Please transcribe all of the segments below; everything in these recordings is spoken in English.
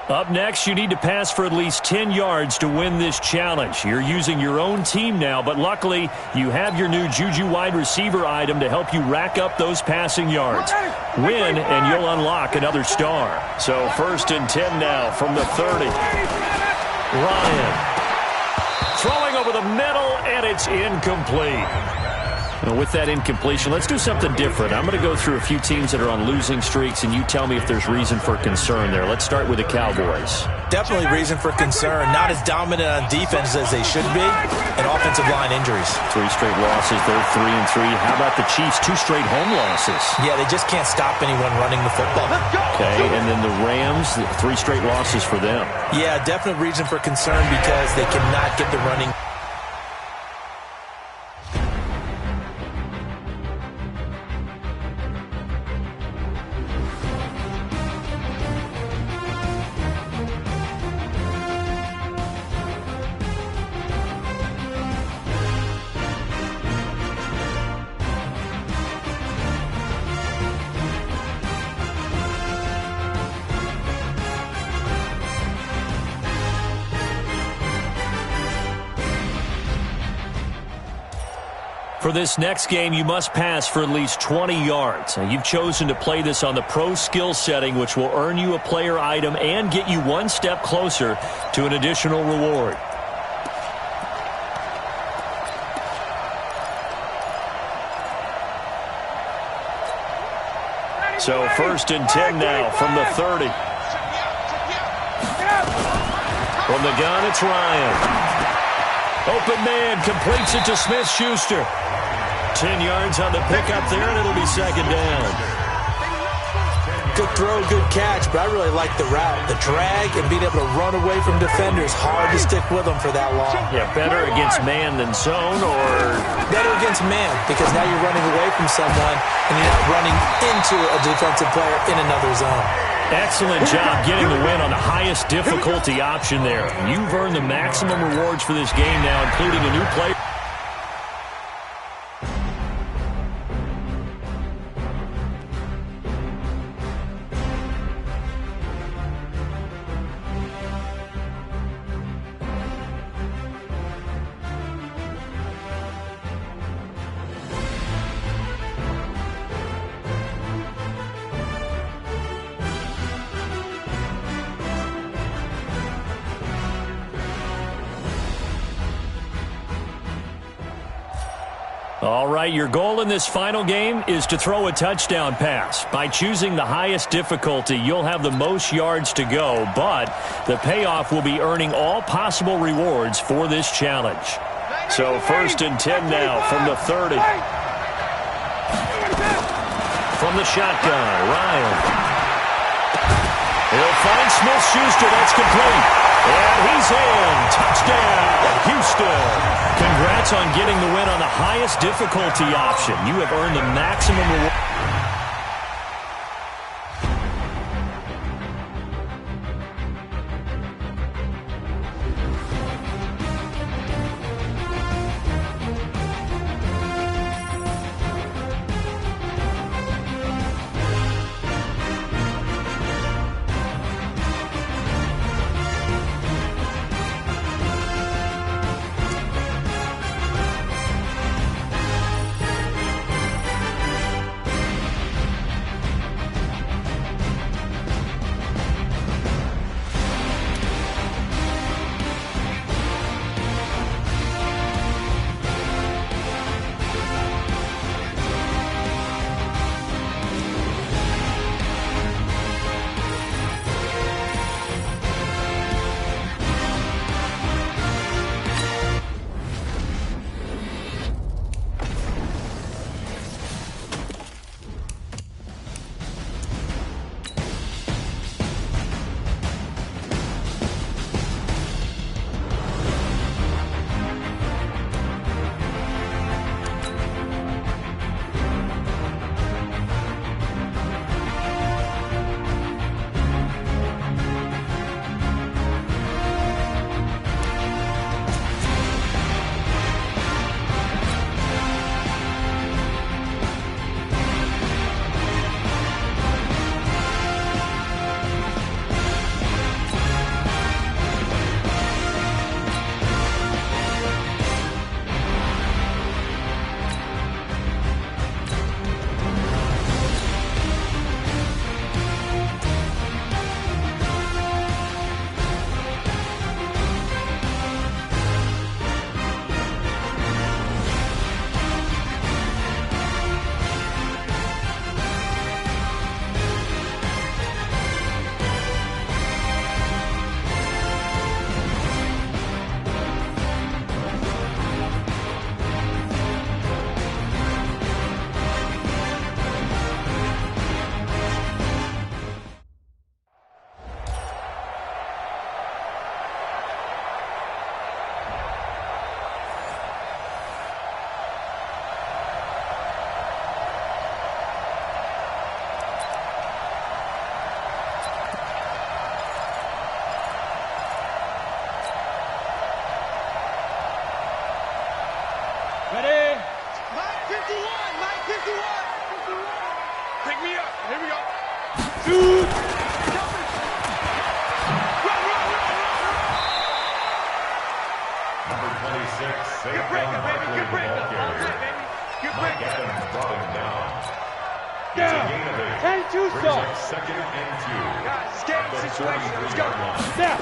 Up next, you need to pass for at least 10 yards to win this challenge. You're using your own team now, but luckily you have your new Juju wide receiver item to help you rack up those passing yards. Win, and you'll unlock another star. So 1st and 10 now from the 30. Ryan throwing over the middle, and it's incomplete. With that incompletion, let's do something different. I'm going to go through a few teams that are on losing streaks, and you tell me if there's reason for concern there. Let's start with the Cowboys. Definitely reason for concern. Not as dominant on defense as they should be, and offensive line injuries. 3 straight losses. They're 3-3. How about the Chiefs? 2 straight home losses. Yeah, they just can't stop anyone running the football. Okay, and then the Rams, 3 straight losses for them. Yeah, definite reason for concern because they cannot get the running. For this next game, you must pass for at least 20 yards. Now, you've chosen to play this on the pro skill setting, which will earn you a player item and get you one step closer to an additional reward. So 1st and 10 now from the 30. From the gun, it's Ryan. Open man completes it to Smith-Schuster. 10 yards on the pickup there, and it'll be 2nd down. Good throw, good catch, but I really like the route. The drag and being able to run away from defenders, hard to stick with them for that long. Yeah, better against man than zone, or? Better against man, because now you're running away from someone, and you're not running into a defensive player in another zone. Excellent job getting the win on the highest difficulty option there. You've earned the maximum rewards for this game now, including a new player. All right, your goal in this final game is to throw a touchdown pass. By choosing the highest difficulty, you'll have the most yards to go, but the payoff will be earning all possible rewards for this challenge. So 1st and 10 now from the 30. From the shotgun, Ryan. He'll find Smith-Schuster. That's complete. And he's in. Touchdown, Houston. Congrats on getting the win on the highest difficulty option. You have earned the maximum reward. Pick me up. Here we go. Dude. Number 26, Good breaker, baby. Good breaker. All good, baby. Good breaker. Adams brought him down. Down. 10-2 so. Second and 2. Guys, escape situation. Let's go. Snap.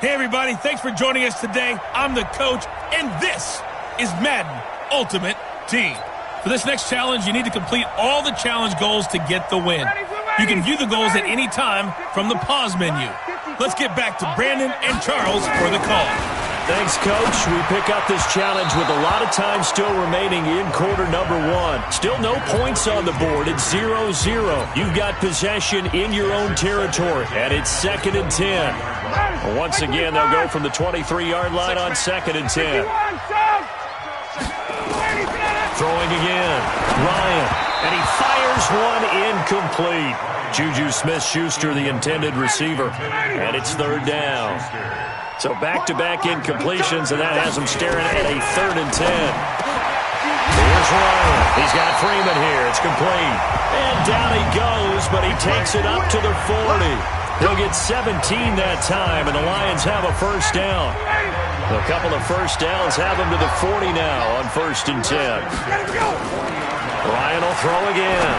Hey, everybody. Thanks for joining us today. I'm the coach, and this is Madden Ultimate Team. For this next challenge, you need to complete all the challenge goals to get the win. You can view the goals at any time from the pause menu. Let's get back to Brandon and Charles for the call. Thanks, Coach. We pick up this challenge with a lot of time still remaining in quarter number one. Still no points on the board. It's 0-0. You've got possession in your own territory, and it's 2nd and 10. Once again, they'll go from the 23-yard line on 2nd and 10. Throwing again. Ryan. And he fires one incomplete. Juju Smith-Schuster, the intended receiver. And it's 3rd down. So back-to-back incompletions, and that has him staring at a 3rd and 10. Here's Ryan. He's got Freeman here. It's complete. And down he goes, but he takes it up to the 40. He'll get 17 that time, and the Lions have a 1st down. A couple of 1st downs have him to the 40 now on 1st and 10. Ryan will throw again.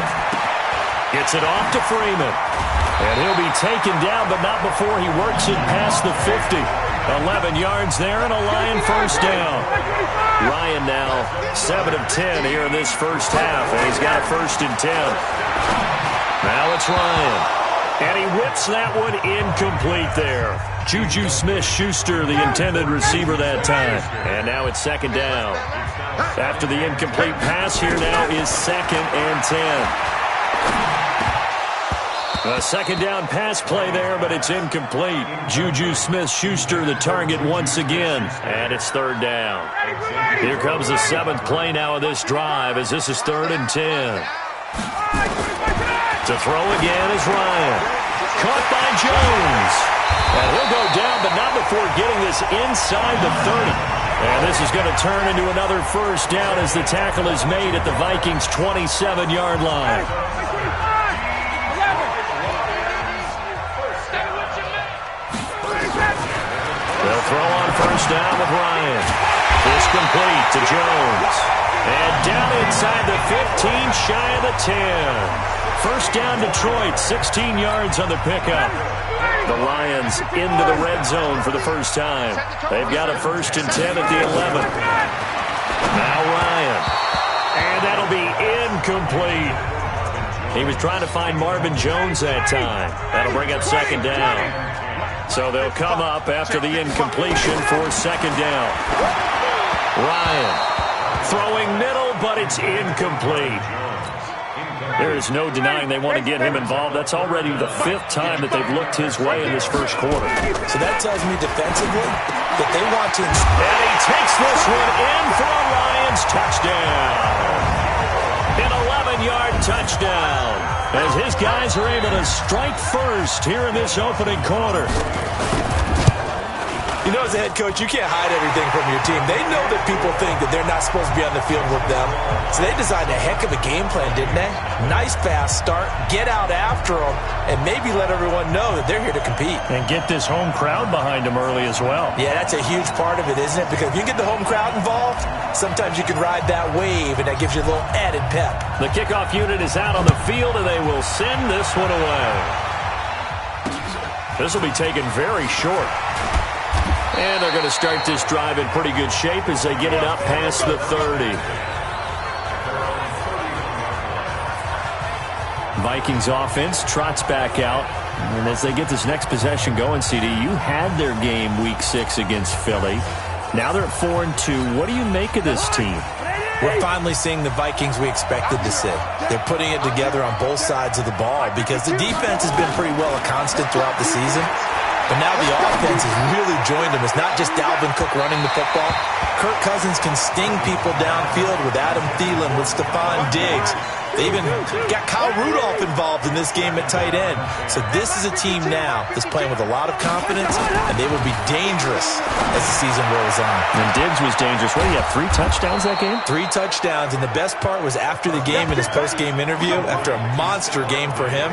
Gets it off to Freeman. And he'll be taken down, but not before he works it past the 50. 11 yards there and a Lion 1st down. Ryan now 7 of 10 here in this first half, and he's got a 1st and 10. Now it's Ryan. And he whips that one incomplete there. Juju Smith-Schuster, the intended receiver that time. And now it's 2nd down. After the incomplete pass, here now is 2nd and 10. A 2nd down pass play there, but it's incomplete. Juju Smith-Schuster, the target once again. And it's 3rd down. Here comes the 7th play now of this drive, as this is 3rd and 10. To throw again is Ryan. Caught by Jones. And he'll go down, but not before getting this inside the 30. And this is going to turn into another 1st down as the tackle is made at the Vikings' 27-yard line. They'll throw on 1st down with Ryan. It's complete to Jones. And inside the 15, shy of the 10. First down, Detroit, 16 yards on the pickup. The Lions into the red zone for the first time. They've got a 1st and 10 at the 11. Now Ryan. And that'll be incomplete. He was trying to find Marvin Jones that time. That'll bring up 2nd down. So they'll come up after the incompletion for 2nd down. Ryan throwing middle, but it's incomplete. There is no denying they want to get him involved. That's already the 5th time that they've looked his way in this first quarter. So that tells me defensively that they want to... And he takes this one in for a Lions touchdown. An 11-yard touchdown as his guys are able to strike first here in this opening quarter. You know, as a head coach, you can't hide everything from your team. They know that people think that they're not supposed to be on the field with them. So they designed a heck of a game plan, didn't they? Nice fast start, get out after them, and maybe let everyone know that they're here to compete. And get this home crowd behind them early as well. Yeah, that's a huge part of it, isn't it? Because if you get the home crowd involved, sometimes you can ride that wave, and that gives you a little added pep. The kickoff unit is out on the field, and they will send this one away. This will be taken very short. And they're going to start this drive in pretty good shape as they get it up past the 30. Vikings offense trots back out. And as they get this next possession going, CD, you had their game week 6 against Philly. Now they're at 4-2. What do you make of this team? We're finally seeing the Vikings we expected to see. They're putting it together on both sides of the ball because the defense has been pretty well a constant throughout the season. But now the offense has really joined them. It's not just Dalvin Cook running the football. Kirk Cousins can sting people downfield with Adam Thielen, with Stephon Diggs. They even got Kyle Rudolph involved in this game at tight end. So this is a team now that's playing with a lot of confidence, and they will be dangerous as the season rolls on. And Diggs was dangerous. What do you have, 3 touchdowns that game? 3 touchdowns, and the best part was after the game in his post-game interview, after a monster game for him,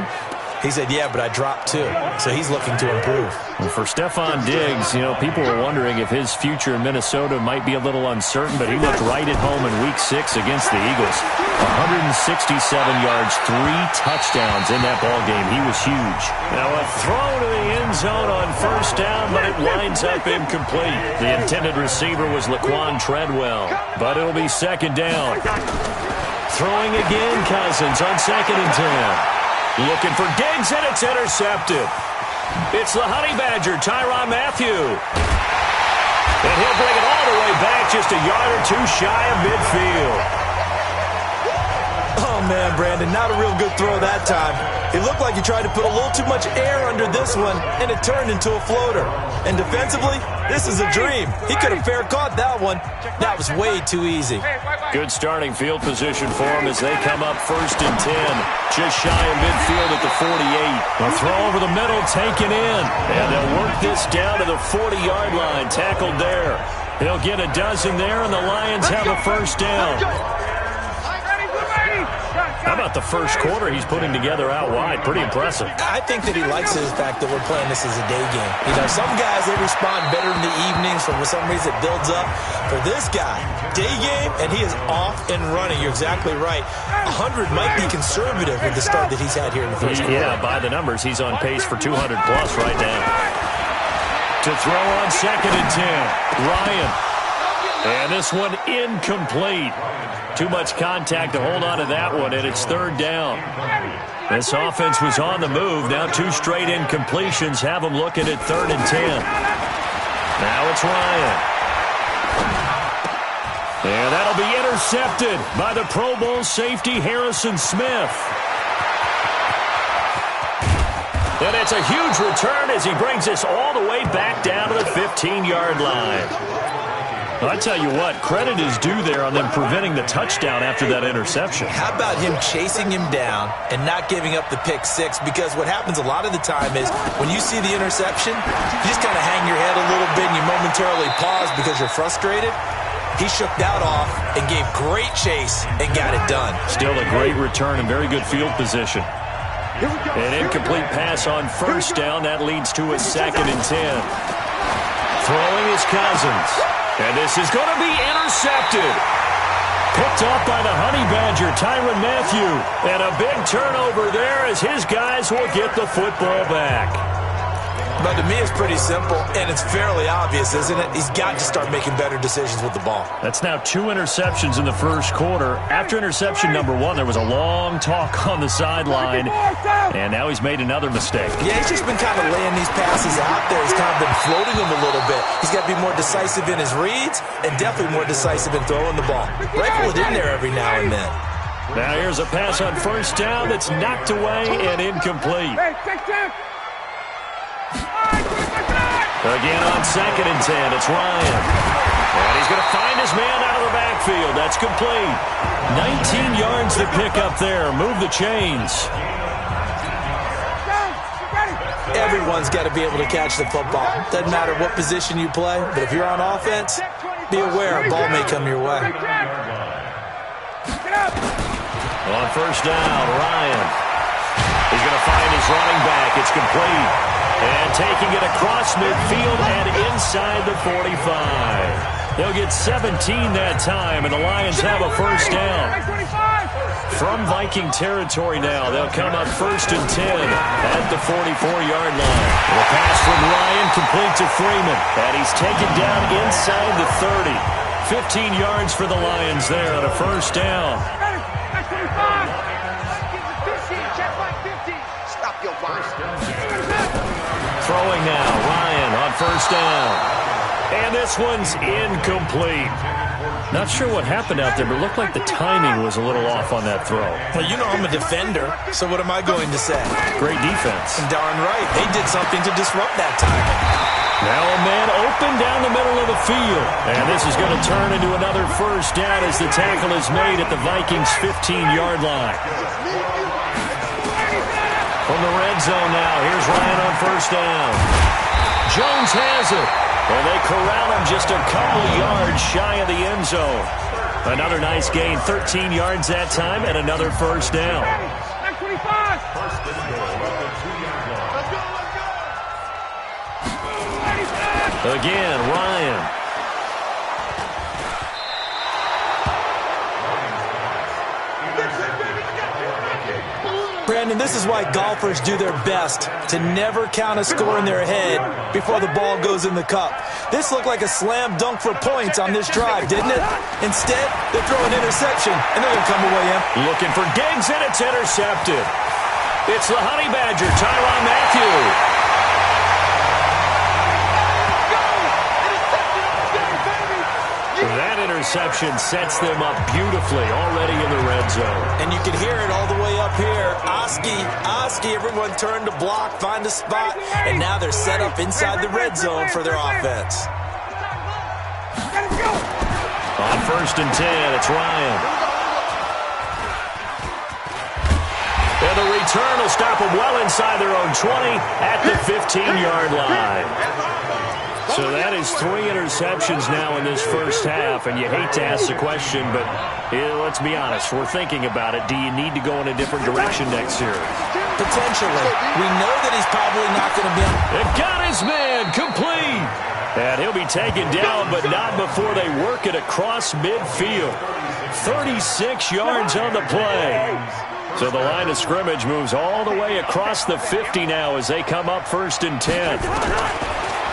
he said, yeah, but I dropped 2. So he's looking to improve. Well, for Stephon Diggs, you know, people were wondering if his future in Minnesota might be a little uncertain, but he looked right at home in Week 6 against the Eagles. 167 yards, 3 touchdowns in that ball game. He was huge. Now a throw to the end zone on 1st down, but it winds up incomplete. The intended receiver was Laquan Treadwell, but it'll be 2nd down. Throwing again, Cousins on 2nd and 10. Looking for Diggs, and it's intercepted. It's the Honey Badger, Tyrann Mathieu. And he'll bring it all the way back, just a yard or 2 shy of midfield. Oh, man, Brandon, not a real good throw that time. It looked like he tried to put a little too much air under this one, and it turned into a floater. And defensively, this is a dream. He could have fair caught that one. That was way too easy. Good starting field position for him as they come up 1st and 10. Just shy of midfield at the 48. A throw over the middle, taken in. And they'll work this down to the 40-yard line. Tackled there. He'll get a dozen there, and the Lions have a 1st down. How about the first quarter he's putting together out wide? Pretty impressive. I think that he likes the fact that we're playing this as a day game. You know, some guys, they respond better in the evenings. For some reason, it builds up. For this guy, day game, and he is off and running. You're exactly right. 100 might be conservative with the start that he's had here in the first quarter. Yeah, by the numbers, he's on pace for 200-plus right now. To throw on 2nd and 10. Ryan. And this one incomplete. Too much contact to hold on to that one, and it's 3rd down. This offense was on the move. Now 2 straight incompletions have them looking at 3rd and 10. Now it's Ryan. And that'll be intercepted by the Pro Bowl safety Harrison Smith. And it's a huge return as he brings this all the way back down to the 15-yard line. I tell you what, credit is due there on them preventing the touchdown after that interception. How about him chasing him down and not giving up the pick 6? Because what happens a lot of the time is when you see the interception, you just kind of hang your head a little bit and you momentarily pause because you're frustrated. He shook that off and gave great chase and got it done. Still a great return and very good field position. An incomplete pass on 1st down. That leads to a 2nd and 10. Throwing is Cousins. And this is going to be intercepted. Picked off by the Honey Badger, Tyrann Mathieu. And a big turnover there as his guys will get the football back. But to me, it's pretty simple, and it's fairly obvious, isn't it? He's got to start making better decisions with the ball. That's now 2 interceptions in the first quarter. After interception number 1, there was a long talk on the sideline, and now he's made another mistake. Yeah, he's just been kind of laying these passes out there. He's kind of been floating them a little bit. He's got to be more decisive in his reads and definitely more decisive in throwing the ball. Rifle it in there every now and then. Now here's a pass on first down that's knocked away and incomplete. Again on 2nd and 10, it's Ryan. And he's going to find his man out of the backfield. That's complete. 19 yards to pick up there. Move the chains. Everyone's got to be able to catch the football. Doesn't matter what position you play, but if you're on offense, be aware a ball may come your way. On first down, Ryan. He's going to find his running back. It's complete. And taking it across midfield and inside the 45. They'll get 17 that time, and the Lions have a first down. From Viking territory now, they'll come up 1st and 10 at the 44-yard line. The pass from Ryan complete to Freeman, and he's taken down inside the 30. 15 yards for the Lions there on a first down. Throwing now, Ryan on first down. And this one's incomplete. Not sure what happened out there, but it looked like the timing was a little off on that throw. Well, you know I'm a defender, so what am I going to say? Great defense. Darn right. They did something to disrupt that timing. Now a man open down the middle of the field. And this is going to turn into another first down as the tackle is made at the Vikings' 15-yard line. From the red zone now, here's Ryan on first down. Jones has it. And they corral him just a couple yards shy of the end zone. Another nice gain, 13 yards that time, and another first down. Again, Ryan. Brandon, this is why golfers do their best to never count a score in their head before the ball goes in the cup. This looked like a slam dunk for points on this drive, didn't it? Instead, they throw an interception, and they're going to come away empty. Looking for Diggs, and it's intercepted. It's the Honey Badger, Tyrann Mathieu. That interception sets them up beautifully already in the red zone. And you can hear it all the way up here. Oski, everyone turned to block, find a spot, and now they're set up inside the red zone for their offense. On 1st and 10, it's Ryan. And the return will stop them well inside their own 20 at the 15-yard line. So that is 3 interceptions now in this first half, and you hate to ask the question, but let's be honest. We're thinking about it. Do you need to go in a different direction next year? Potentially. We know that he's probably not going to be... It got his man complete. And he'll be taken down, but not before they work it across midfield. 36 yards on the play. So the line of scrimmage moves all the way across the 50 now as they come up 1st and 10.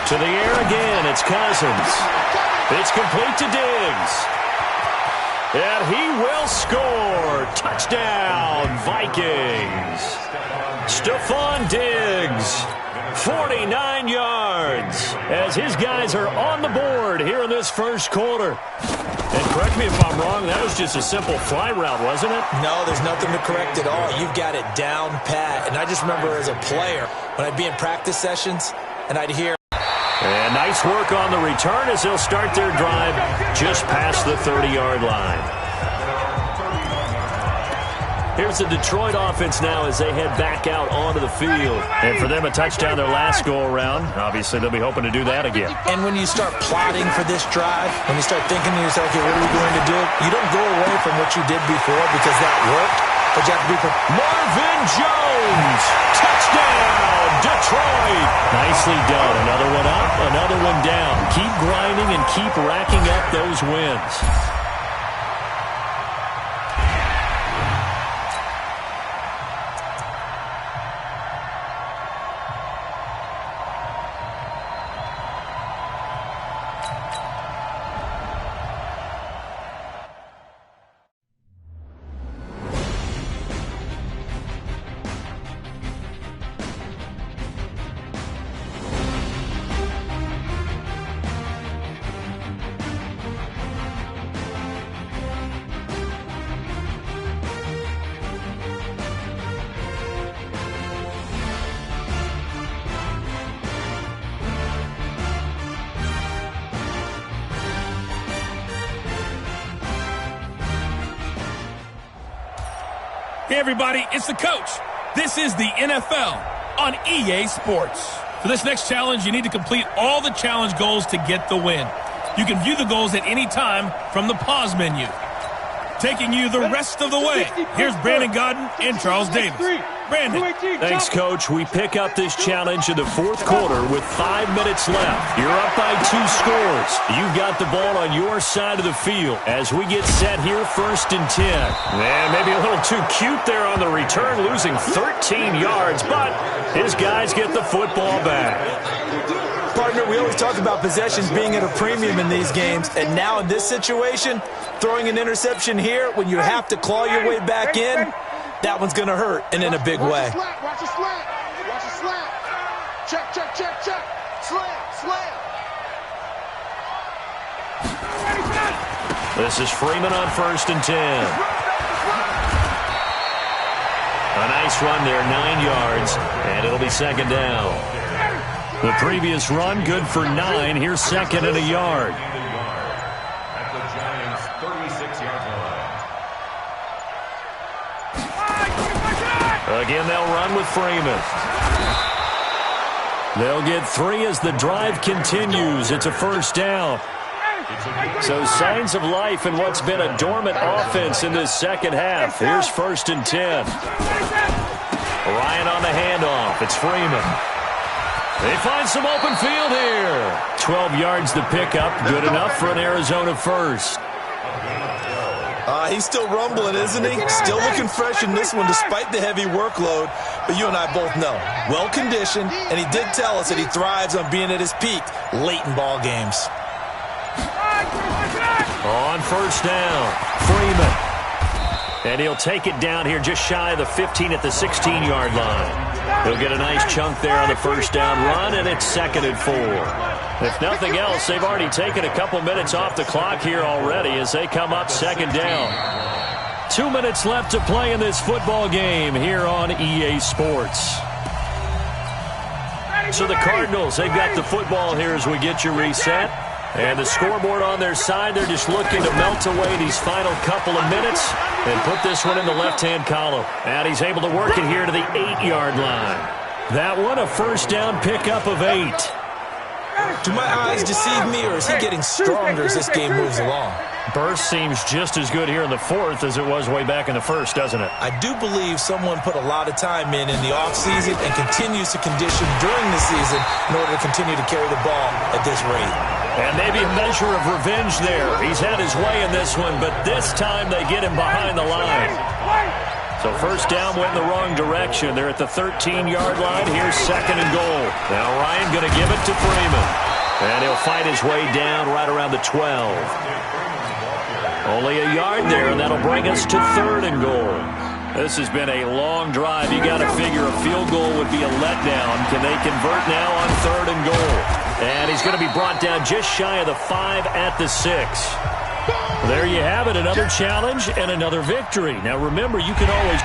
To the air again, it's Cousins. It's complete to Diggs. And he will score. Touchdown, Vikings. Stephon Diggs, 49 yards, as his guys are on the board here in this first quarter. And correct me if I'm wrong, that was just a simple fly route, wasn't it? No, there's nothing to correct at all. You've got it down pat. And I just remember as a player, when I'd be in practice sessions, and I'd hear... And nice work on the return as they'll start their drive just past the 30-yard line. Here's the Detroit offense now as they head back out onto the field. And for them, a touchdown their last go-around. Obviously, they'll be hoping to do that again. And when you start plotting for this drive, when you start thinking to yourself, okay, what are we going to do? You don't go away from what you did before because that worked. But you have to be Marvin Jones! Touchdown, Detroit! Nicely done. Another one up, another one down. Keep grinding and keep racking up those wins. Hey, everybody, it's the coach. This is the NFL on EA Sports. For this next challenge, you need to complete all the challenge goals to get the win. You can view the goals at any time from the pause menu. Taking you the rest of the way, here's Brandon Godden and Charles Davis. Brandon. Thanks, Coach. We pick up this challenge in the fourth quarter with 5 minutes left. You're up by 2 scores. You've got the ball on your side of the field as we get set here, 1st and 10. Man, maybe a little too cute there on the return, losing 13 yards, but his guys get the football back. Partner, we always talk about possessions being at a premium in these games, and now in this situation, throwing an interception here when you have to claw your way back in, that one's going to hurt, and in a big way. Watch the slant. Watch the slant. Check. Slam. This is Freeman on 1st and 10. A nice run there, 9 yards, and it'll be 2nd down. The previous run, good for 9. Here's 2nd and a yard. At the Giants' 36-yard line. Again, they'll run with Freeman. They'll get 3 as the drive continues. It's a 1st down. So signs of life in what's been a dormant offense in this second half. Here's 1st and 10. Ryan on the handoff. It's Freeman. They find some open field here. 12 yards to pick up. Good enough for an Arizona first. He's still rumbling, isn't he? Still looking fresh in this one despite the heavy workload. But you and I both know, well-conditioned, and he did tell us that he thrives on being at his peak late in ball games. On 1st down, Freeman. And he'll take it down here just shy of the 15 at the 16-yard line. He'll get a nice chunk there on the 1st down run, and it's 2nd and 4. If nothing else, they've already taken a couple minutes off the clock here already as they come up 2nd down. 2 minutes left to play in this football game here on EA Sports. So the Cardinals, they've got the football here as we get you reset. And the scoreboard on their side, they're just looking to melt away these final couple of minutes and put this one in the left-hand column. And he's able to work it here to the 8-yard line. That one, a 1st down pickup of 8. Do my eyes deceive me, or is he getting stronger as this game moves along? Burst seems just as good here in the 4th as it was way back in the 1st, doesn't it? I do believe someone put a lot of time in the offseason and continues to condition during the season in order to continue to carry the ball at this rate. And maybe a measure of revenge there. He's had his way in this one, but this time they get him behind the line. So 1st down went in the wrong direction. They're at the 13-yard line. Here's 2nd and goal. Now Ryan going to give it to Freeman. And he'll fight his way down right around the 12. Only a yard there, and that'll bring us to 3rd and goal. This has been a long drive. You got to figure a field goal would be a letdown. Can they convert now on 3rd and goal? And he's going to be brought down just shy of the 5 at the 6. There you have it, another challenge and another victory. Now remember, you can always...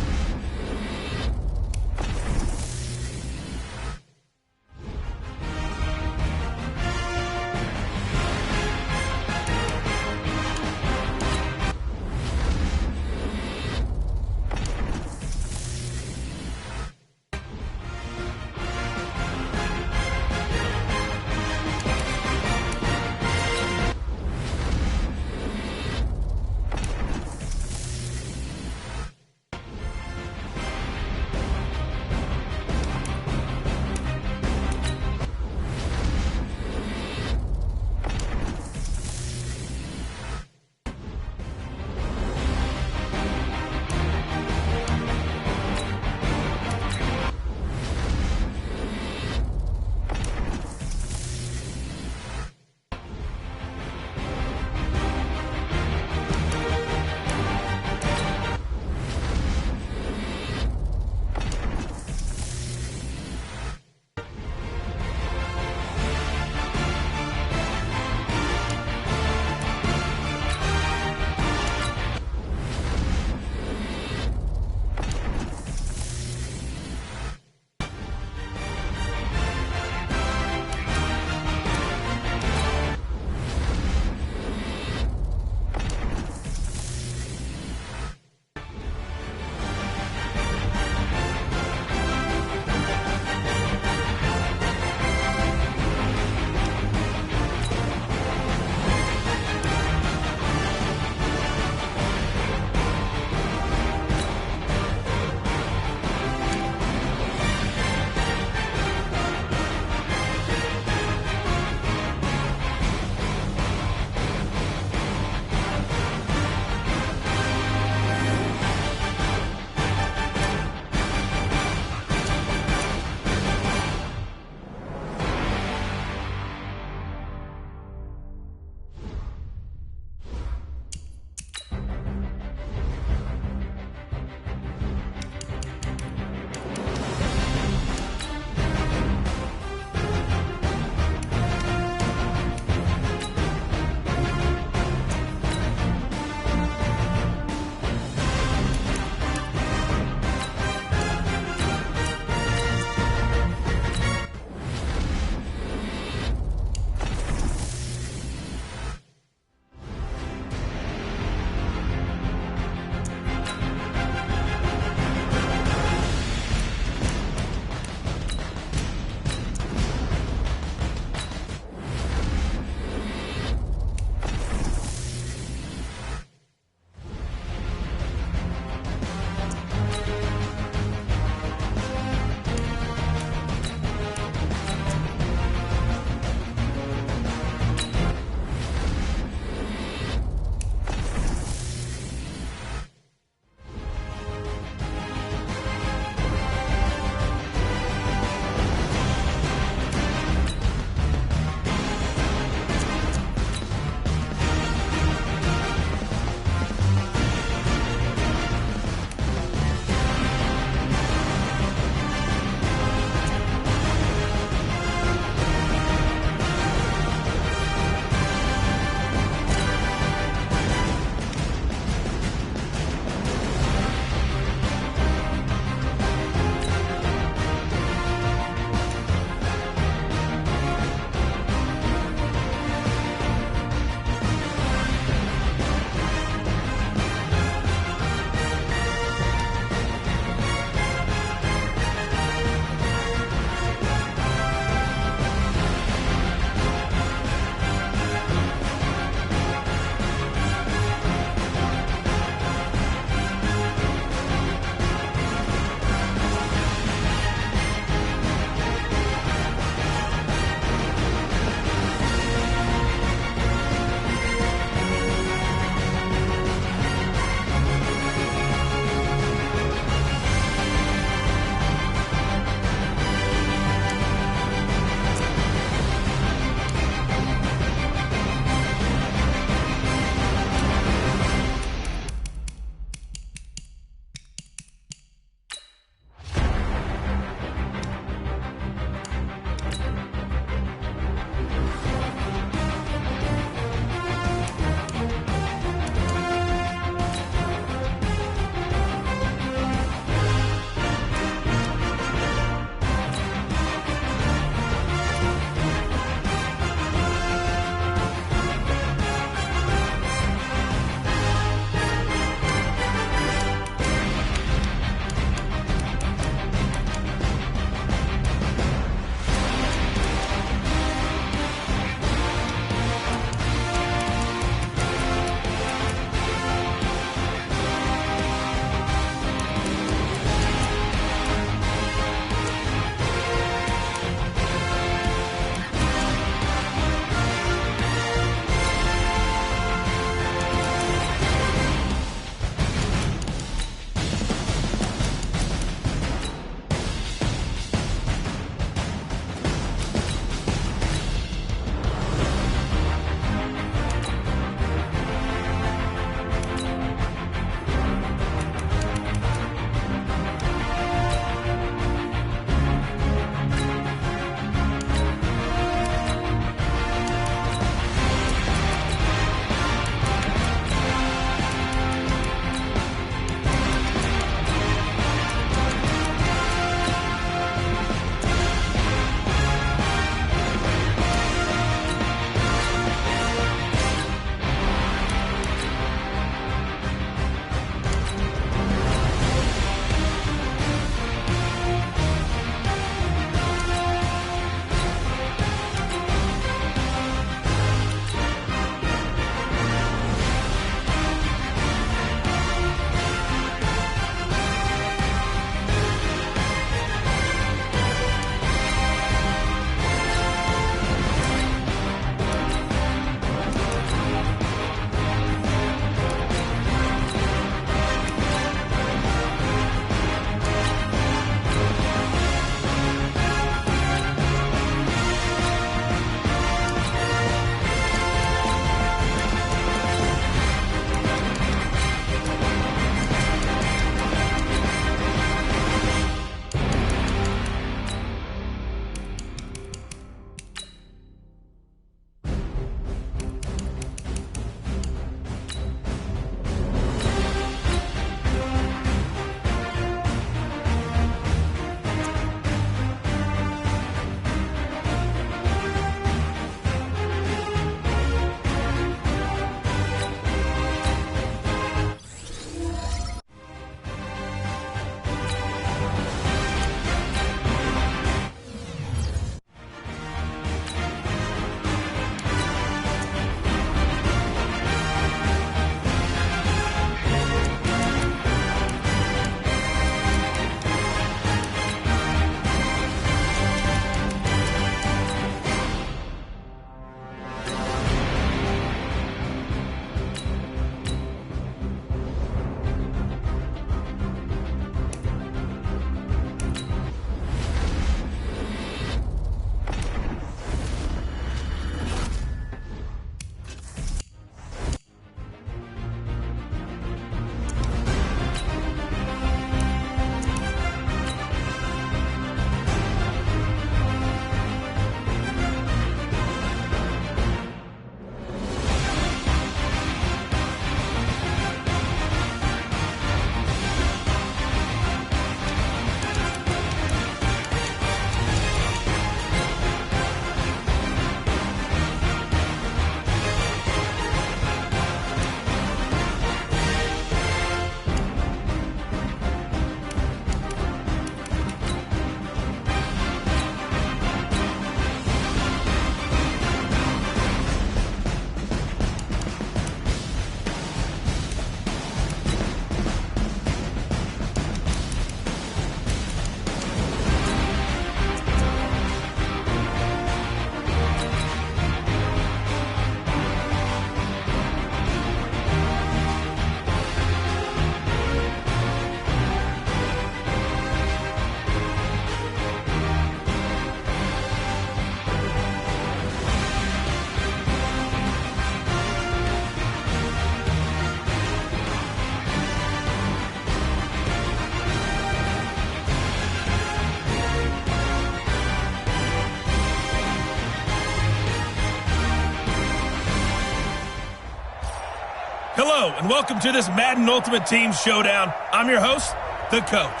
Hello, and welcome to this Madden Ultimate Team Showdown. I'm your host, the Coach.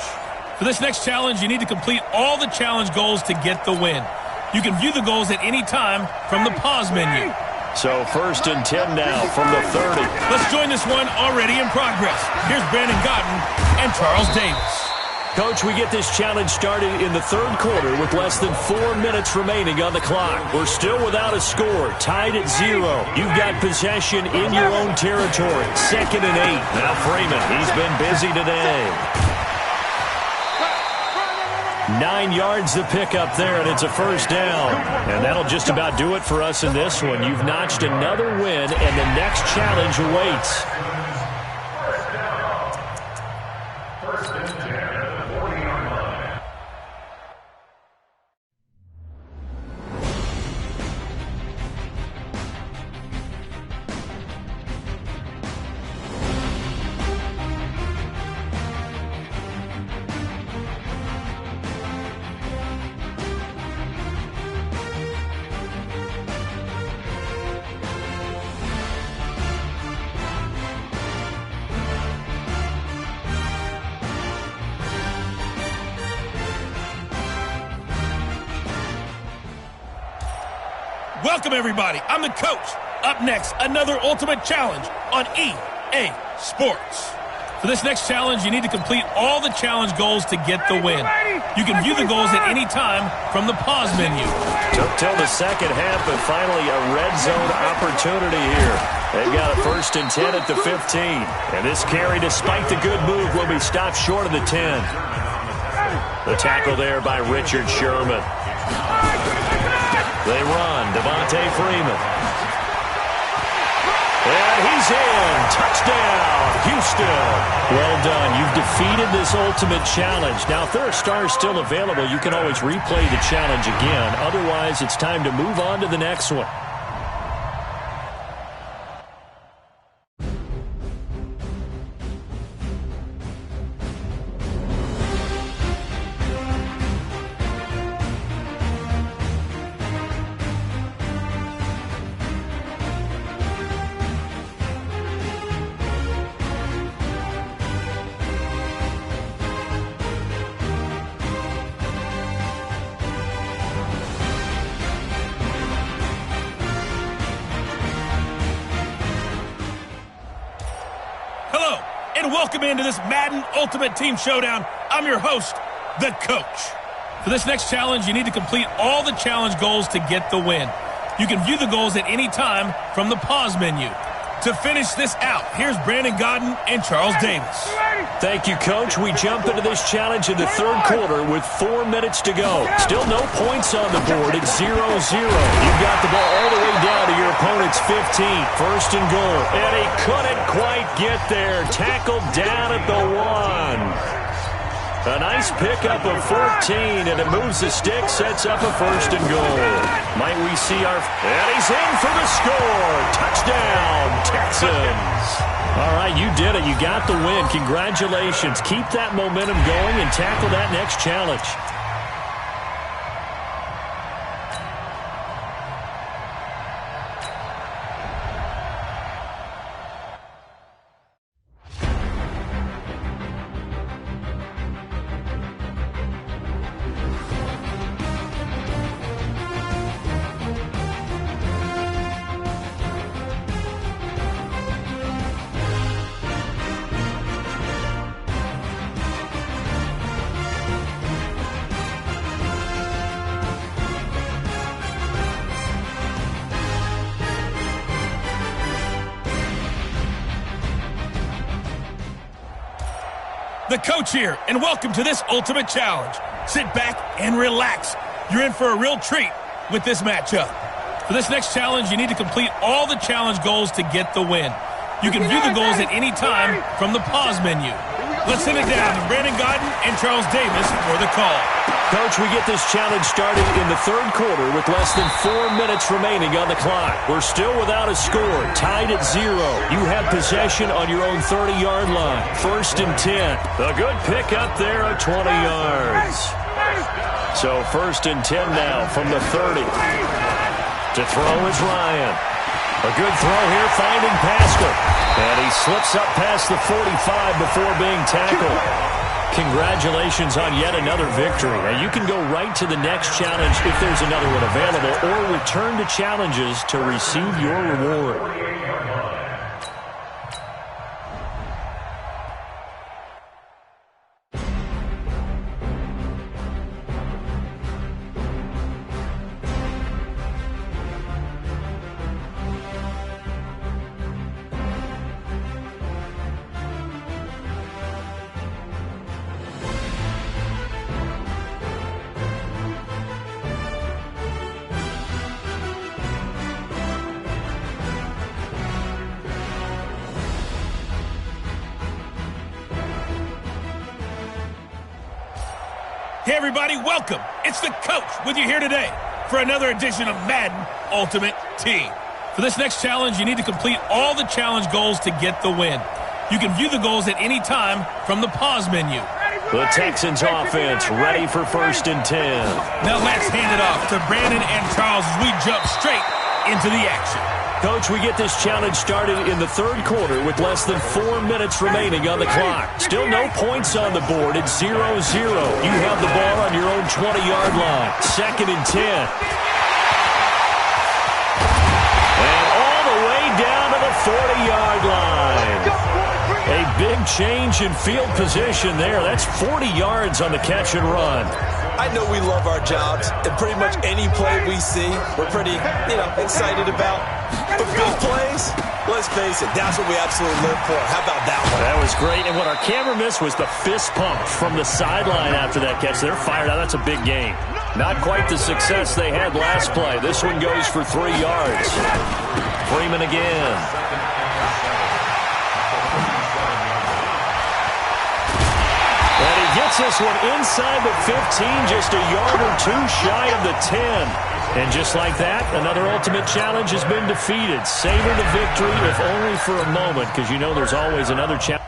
For this next challenge, you need to complete all the challenge goals to get the win. You can view the goals at any time from the pause menu. So 1st and 10 now from the 30. Let's join this one already in progress. Here's Brandon Godden and Charles Davis. Coach, we get this challenge started in the 3rd quarter with less than 4 minutes remaining on the clock. We're still without a score, tied at 0. You've got possession in your own territory. 2nd and 8. Now Freeman, he's been busy today. 9 yards to pick up there, and it's a 1st down. And that'll just about do it for us in this one. You've notched another win, and the next challenge awaits. Welcome, everybody. I'm the Coach. Up next, another Ultimate Challenge on EA Sports. For this next challenge, you need to complete all the challenge goals to get the win. You can view the goals at any time from the pause menu. Took till the 2nd half, but finally a red zone opportunity here. They've got a 1st and 10 at the 15. And this carry, despite the good move, will be stopped short of the 10. The tackle there by Richard Sherman. They run, Devontae Freeman. And he's in. Touchdown, Houston. Well done. You've defeated this ultimate challenge. Now, if there are stars still available, you can always replay the challenge again. Otherwise, it's time to move on to the next one. And welcome into this Madden Ultimate Team Showdown. I'm your host, the Coach. For this next challenge, you need to complete all the challenge goals to get the win. You can view the goals at any time from the pause menu. To finish this out, here's Brandon Godden and Charles Davis. Thank you, Coach. We jump into this challenge in the 3rd quarter with 4 minutes to go. Still no points on the board. It's 0-0. You've got the ball all the way down to your opponent's 15. 1st and goal. And he couldn't quite get there. Tackled down at the 1. A nice pickup of 14, and it moves the stick, sets up a 1st and goal. Might we see our... And he's in for the score. Touchdown, Texans. All right, you did it. You got the win. Congratulations. Keep that momentum going and tackle that next challenge. The Coach here, and welcome to this Ultimate Challenge. Sit back and relax. You're in for a real treat with this matchup. For this next challenge, you need to complete all the challenge goals to get the win. You can view the goals at any time from the pause menu. Let's send it down to Brandon Godden and Charles Davis for the call. Coach, we get this challenge started in the 3rd quarter with less than 4 minutes remaining on the clock. We're still without a score, tied at 0. You have possession on your own 30-yard line. 1st and 10. A good pickup there at 20 yards. So 1st and 10 now from the 30. To throw is Ryan. A good throw here, finding Pascal. And he slips up past the 45 before being tackled. Congratulations on yet another victory. Now, you can go right to the next challenge if there's another one available, or return to challenges to receive your reward. Hey, everybody, welcome. It's the coach with you here today for another edition of Madden Ultimate Team. For this next challenge, you need to complete all the challenge goals to get the win. You can view the goals at any time from the pause menu. The Texans offense ready for 1st and 10. Now let's hand it off to Brandon and Charles as we jump straight into the action. Coach, we get this challenge started in the 3rd quarter with less than 4 minutes remaining on the clock. Still no points on the board. It's 0-0. You have the ball on your own 20-yard line. 2nd and 10. And all the way down to the 40-yard line. A big change in field position there. That's 40 yards on the catch and run. I know we love our jobs, and pretty much any play we see, we're pretty, excited about. But big plays, let's face it, that's what we absolutely live for. How about that one? That was great, and what our camera missed was the fist pump from the sideline after that catch. They're fired out. That's a big game. Not quite the success they had last play. This one goes for 3 yards. Freeman again. And he gets this one inside the 15, just a yard or two shy of the 10. And just like that, another ultimate challenge has been defeated. Savor the victory, if only for a moment, because you know there's always another challenge.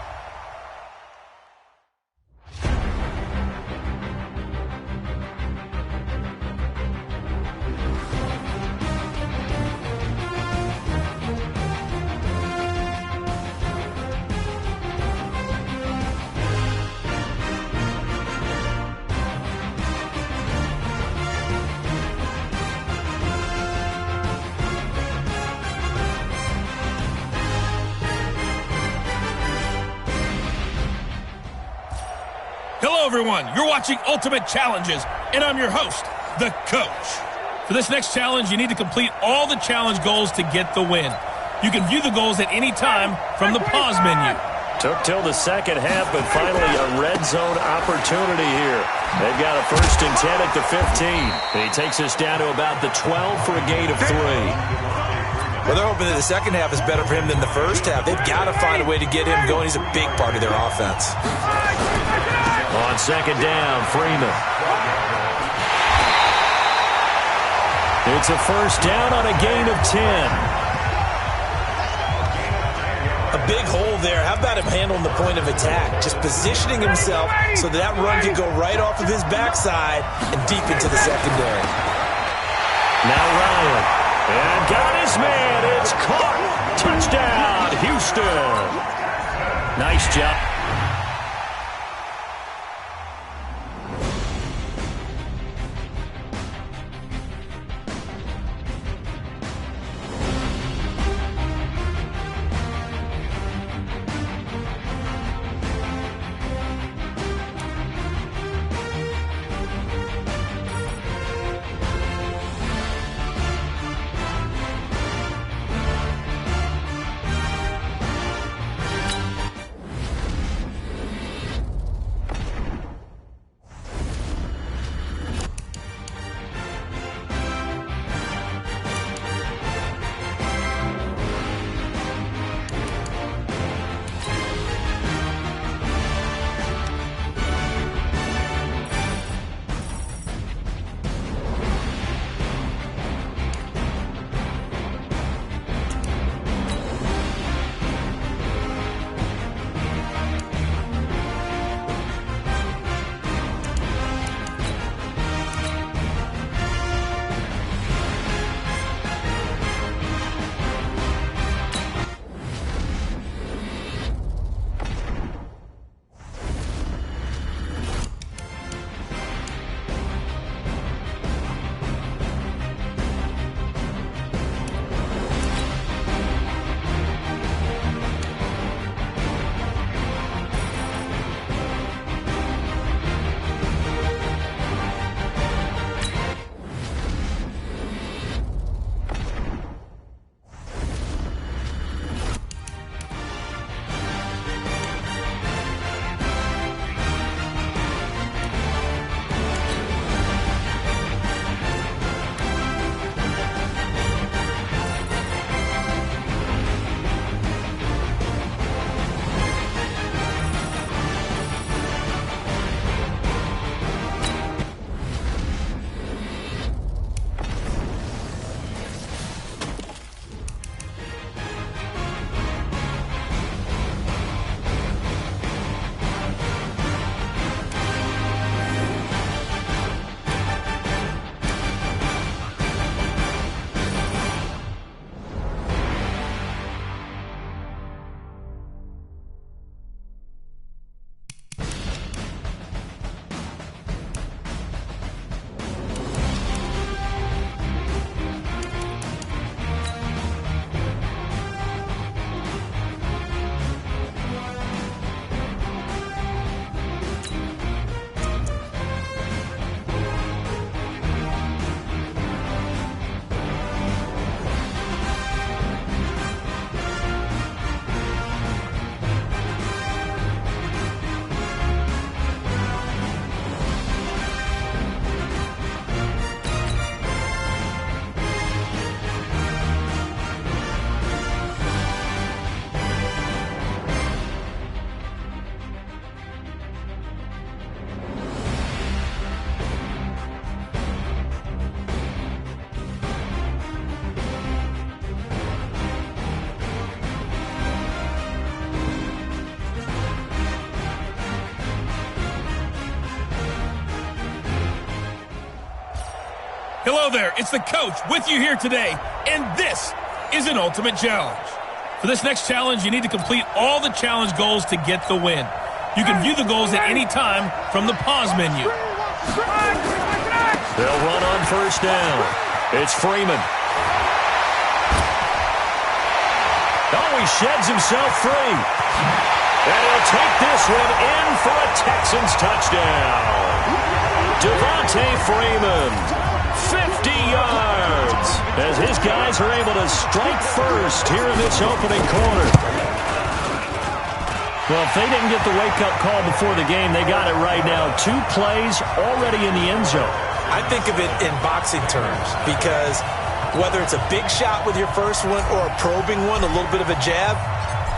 Hello, everyone. You're watching Ultimate Challenges, and I'm your host, the coach. For this next challenge, you need to complete all the challenge goals to get the win. You can view the goals at any time from the pause menu. Took till the second half, but finally a red zone opportunity here. They've got a 1st and 10 at the 15. And he takes us down to about the 12 for a gain of 3. Well, they're hoping that the second half is better for him than the first half. They've got to find a way to get him going. He's a big part of their offense. On 2nd down, Freeman. It's a 1st down on a gain of 10. A big hole there. How about him handling the point of attack? Just positioning himself so that run could go right off of his backside and deep into the secondary. Now Ryan. And got his man. It's caught. Touchdown, Houston. Nice job. Hello there, it's the coach with you here today, and this is an ultimate challenge. For this next challenge, you need to complete all the challenge goals to get the win. You can view the goals at any time from the pause menu. They'll run on first down. It's Freeman. Oh, he sheds himself free. And he'll take this one in for a Texans touchdown. Devontae Freeman, 50 yards, as his guys are able to strike first here in this opening quarter. Well, if they didn't get the wake-up call before the game, they got it right now. 2 plays already in the end zone. I think of it in boxing terms because whether it's a big shot with your first one or a probing one, a little bit of a jab,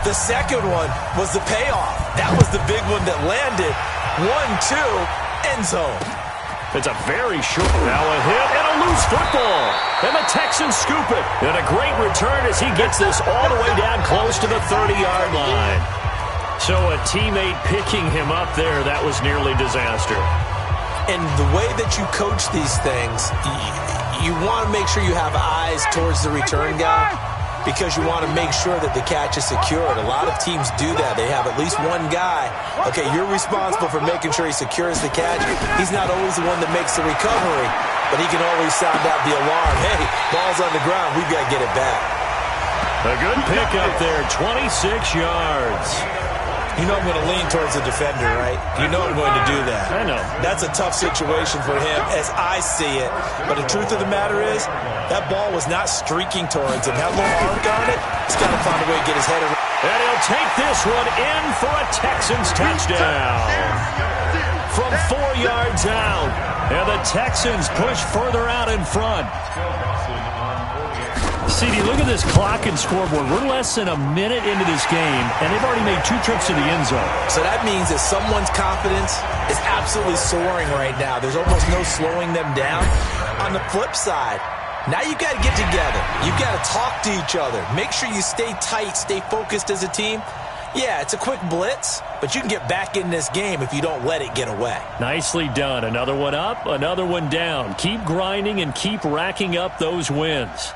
the second one was the payoff. That was the big one that landed. 1-2, end zone. It's a very short. Now a hit and a loose football. And the Texans scoop it. And a great return as he gets this all the way down close to the 30-yard line. So a teammate picking him up there, that was nearly disaster. And the way that you coach these things, you want to make sure you have eyes towards the return guy because you want to make sure that the catch is secured. A lot of teams do that. They have at least one guy. Okay, you're responsible for making sure he secures the catch. He's not always the one that makes the recovery, but he can always sound out the alarm. Hey, ball's on the ground. We've got to get it back. A good pick up there, 26 yards. You know I'm going to lean towards the defender, right? You know I'm going to do that. I know. That's a tough situation for him as I see it. But the truth of the matter is, that ball was not streaking towards him. That little arc on it, he's got to find a way to get his head around. And he'll take this one in for a Texans touchdown. From 4 yards out. And the Texans push further out in front. CD, look at this clock and scoreboard. We're less than a minute into this game, and they've already made 2 trips to the end zone. So that means that someone's confidence is absolutely soaring right now. There's almost no slowing them down. On the flip side, now you've got to get together. You've got to talk to each other. Make sure you stay tight, stay focused as a team. Yeah, it's a quick blitz, but you can get back in this game if you don't let it get away. Nicely done. Another one up, another one down. Keep grinding and keep racking up those wins.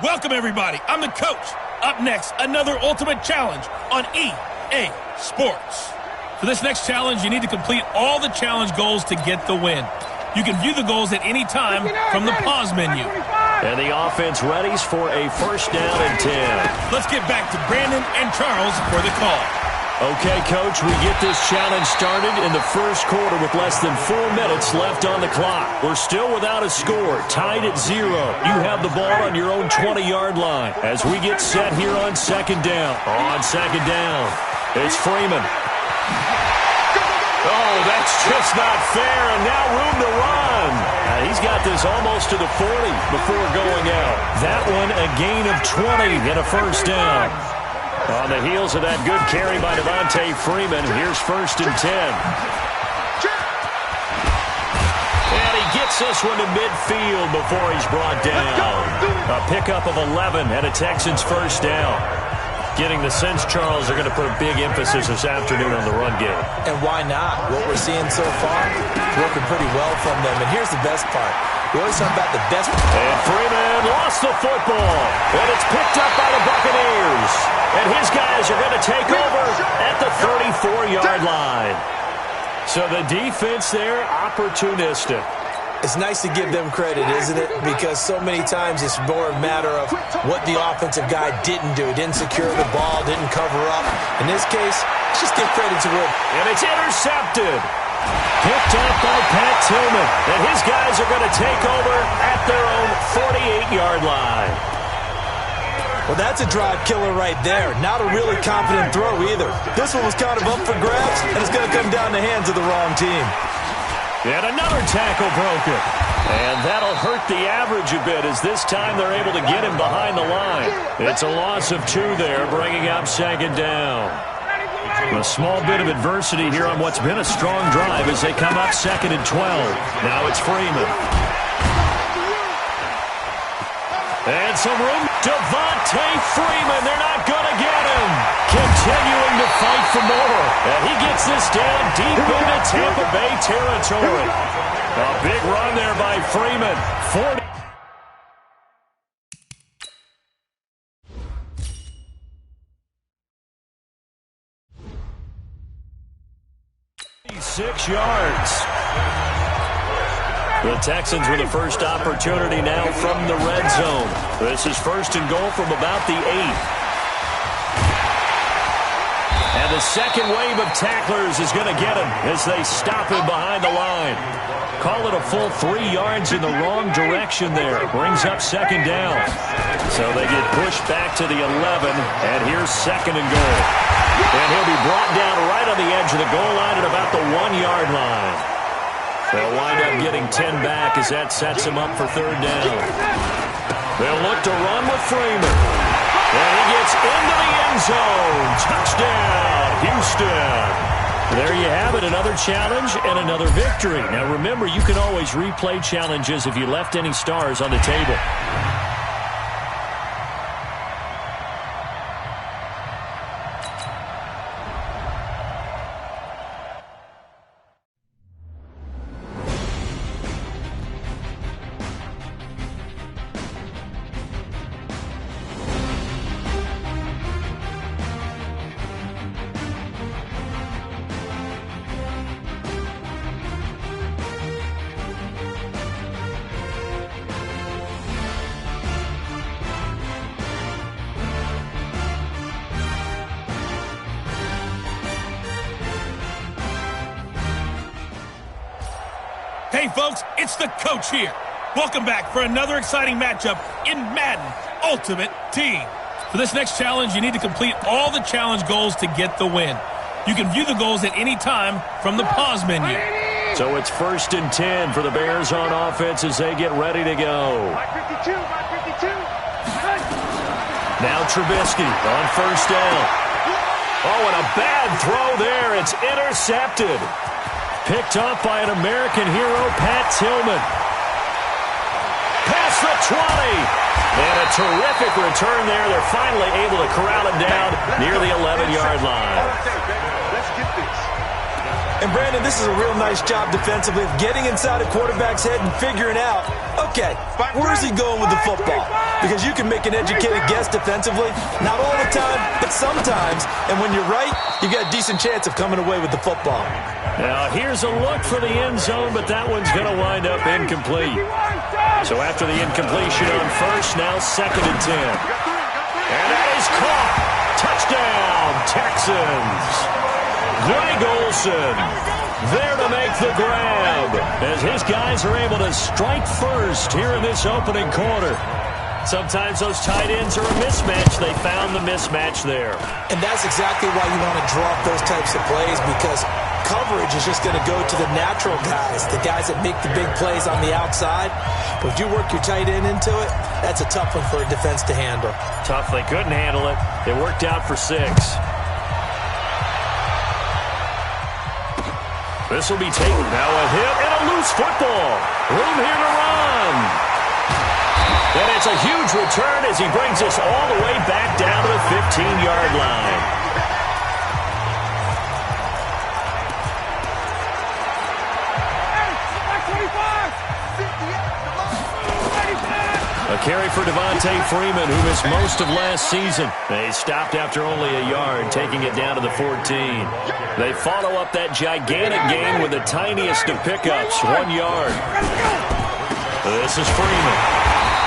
Welcome, everybody. I'm the coach. Up next, another ultimate challenge on EA Sports. For this next challenge, you need to complete all the challenge goals to get the win. You can view the goals at any time from the pause menu. And the offense readies for a first down and 10. Let's get back to Brandon and Charles for the call. Okay, Coach, we get this challenge started in the first quarter with less than 4 minutes left on the clock. We're still without a score, tied at 0. You have the ball on your own 20-yard line as we get set here on second down. On second down, it's Freeman. Oh, that's just not fair, and now room to run. He's got this almost to the 40 before going out. That one a gain of 20 and a first down. On the heels of that good carry by Devontae Freeman, here's first and 10. And he gets this one to midfield before he's brought down. A pickup of 11 and a Texans first down. Getting the sense, Charles, they're going to put a big emphasis this afternoon on the run game. And why not? What we're seeing so far, working pretty well from them. And here's the best part. We always talk about the best. And Freeman lost the football. And it's picked up by the Buccaneers. And his guys are going to take over at the 34-yard line. So the defense there, opportunistic. It's nice to give them credit, isn't it? Because so many times it's more a matter of what the offensive guy didn't do. He didn't secure the ball, didn't cover up. In this case, just give credit to him. And it's intercepted. Picked up by Pat Tillman. And his guys are going to take over at their own 48-yard line. Well, that's a drive killer right there. Not a really confident throw either. This one was kind of up for grabs, and it's going to come down the hands of the wrong team. And another tackle broken. And that'll hurt the average a bit as this time they're able to get him behind the line. It's a loss of 2 there, bringing up second down. A small bit of adversity here on what's been a strong drive as they come up second and 12. Now it's Freeman. And some room. Devontae Freeman. They're not going to get him. Continuing to fight for more. And he gets this down deep into Tampa Bay territory. A big run there by Freeman. 46 yards. The Texans with the first opportunity now from the red zone. This is first and goal from about the 8. And the second wave of tacklers is going to get him as they stop him behind the line. Call it a full 3 yards in the wrong direction there. Brings up second down. So they get pushed back to the 11, and here's second and goal. And he'll be brought down right on the edge of the goal line at about the 1-yard line. They'll wind up getting 10 back as that sets him up for third down. They'll look to run with Freeman. And he gets into the end zone. Touchdown, Houston. There you have it, another challenge and another victory. Now remember, you can always replay challenges if you left any stars on the table. Hey, folks, it's the coach here. Welcome back for another exciting matchup in Madden Ultimate Team. For this next challenge, you need to complete all the challenge goals to get the win. You can view the goals at any time from the pause menu. So it's first and 10 for the Bears on offense as they get ready to go. Now Trubisky on first down. Oh, and a bad throw there. It's intercepted. Picked up by an American hero, Pat Tillman. Past the 20. And a terrific return there. They're finally able to corral him down near the 11-yard line. Let's get this. And Brandon, this is a real nice job defensively of getting inside a quarterback's head and figuring out, okay, where's he going with the football? Because you can make an educated guess defensively, not all the time, but sometimes. And when you're right, you got a decent chance of coming away with the football. Now here's a look for the end zone, but that one's going to wind up incomplete. So after the incompletion on first, now 2nd and 10. And that is caught. Touchdown, Texans. Greg Olsen there to make the grab as his guys are able to strike first here in this opening quarter. Sometimes those tight ends are a mismatch. They found the mismatch there. And that's exactly why you want to draw up those types of plays, because coverage is just going to go to the natural guys, the guys that make the big plays on the outside. But if you work your tight end into it, that's a tough one for a defense to handle. Tough. They couldn't handle it. It worked out for 6. This will be taken. Now a hit and a loose football. Room here to run. And it's a huge return as he brings us all the way back down to the 15-yard line. A carry for Devontae Freeman, who missed most of last season. They stopped after only a yard, taking it down to the 14. They follow up that gigantic gain with the tiniest of pickups, 1 yard. This is Freeman.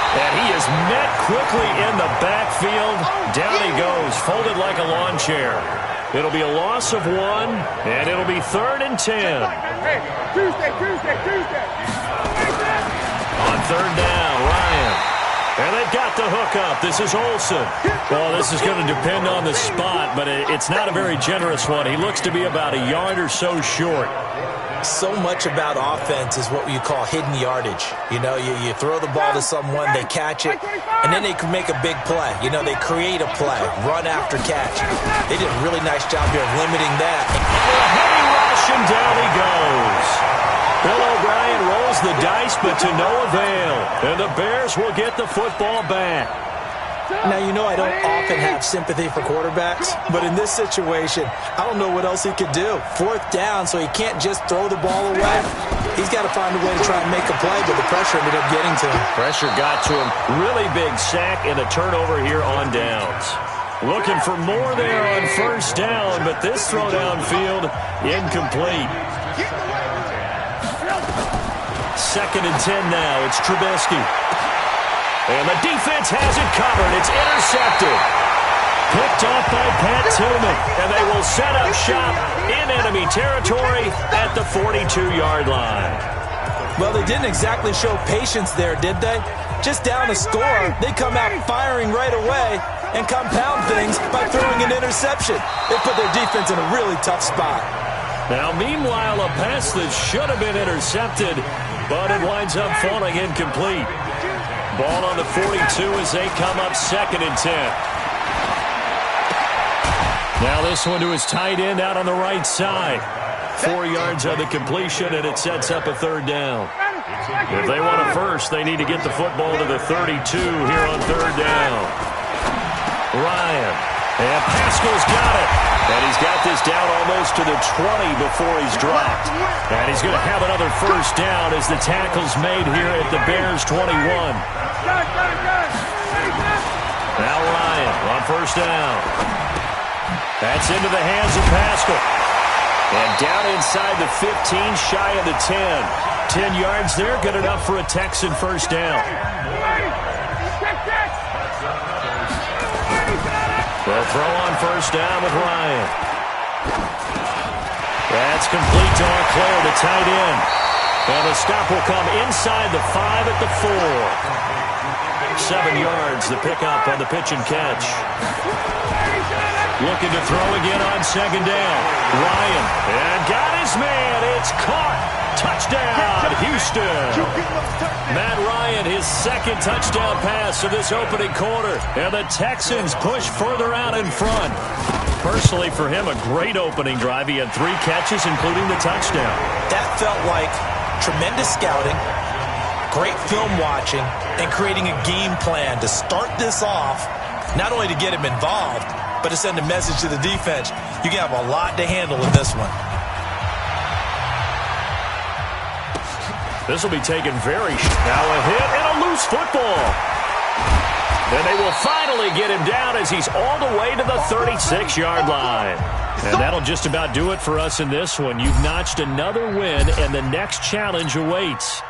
And he is met quickly in the backfield. Down he goes, folded like a lawn chair. It'll be a loss of 1, and it'll be 3rd and 10. Hey, Tuesday. On 3rd down, Ryan. And they've got the hookup. This is Olsen. Well, this is going to depend on the spot, but it's not a very generous one. He looks to be about a yard or so short. So much about offense is what you call hidden yardage. You know, you throw the ball to someone, they catch it, and then they can make a big play. You know, they create a play, run after catch. They did a really nice job here of limiting that. A heavy rush, and down he goes. Bill O'Brien rolls the dice, but to no avail. And the Bears will get the football back. Now, you know I don't often have sympathy for quarterbacks, but in this situation, I don't know what else he could do. 4th down, so he can't just throw the ball away. He's got to find a way to try and make a play, but the pressure ended up getting to him. Pressure got to him. Really big sack and a turnover here on downs. Looking for more there on 1st down, but this throw downfield incomplete. 2nd and 10 now. It's Trubisky. And the defense has it covered. It's intercepted. Picked off by Pat Tillman. And they will set up shop in enemy territory at the 42-yard line. Well, they didn't exactly show patience there, did they? Just down a score, they come out firing right away and compound things by throwing an interception. They put their defense in a really tough spot. Now, meanwhile, a pass that should have been intercepted, but it winds up falling incomplete. Ball on the 42 as they come up 2nd and 10. Now this one to his tight end out on the right side. 4 yards on the completion, and it sets up a 3rd down. If they want a first, they need to get the football to the 32 here on 3rd down. Ryan. And Pascal's got it. And he's got this down almost to the 20 before he's dropped. And he's going to have another 1st down as the tackle's made here at the Bears 21. Now Ryan on 1st down. That's into the hands of Pascal. And down inside the 15, shy of the 10. 10 yards there, good enough for a Texan 1st down. They'll throw on 1st down with Ryan. That's complete to Auclair, the tight end. And the stop will come inside the 5 at the 4. 7 yards, the pickup on the pitch and catch. Looking to throw again on 2nd down. Ryan, and got his man. It's caught. Touchdown, Houston. Matt Ryan, his 2nd touchdown pass of this opening quarter. And the Texans push further out in front. Personally, for him, a great opening drive. He had 3 catches, including the touchdown. That felt like tremendous scouting, great film watching, and creating a game plan to start this off, not only to get him involved, but to send a message to the defense. You have a lot to handle in this one. This will be taken very now a hit and a loose football. And they will finally get him down as he's all the way to the 36-yard line. And that'll just about do it for us in this one. You've notched another win, and the next challenge awaits.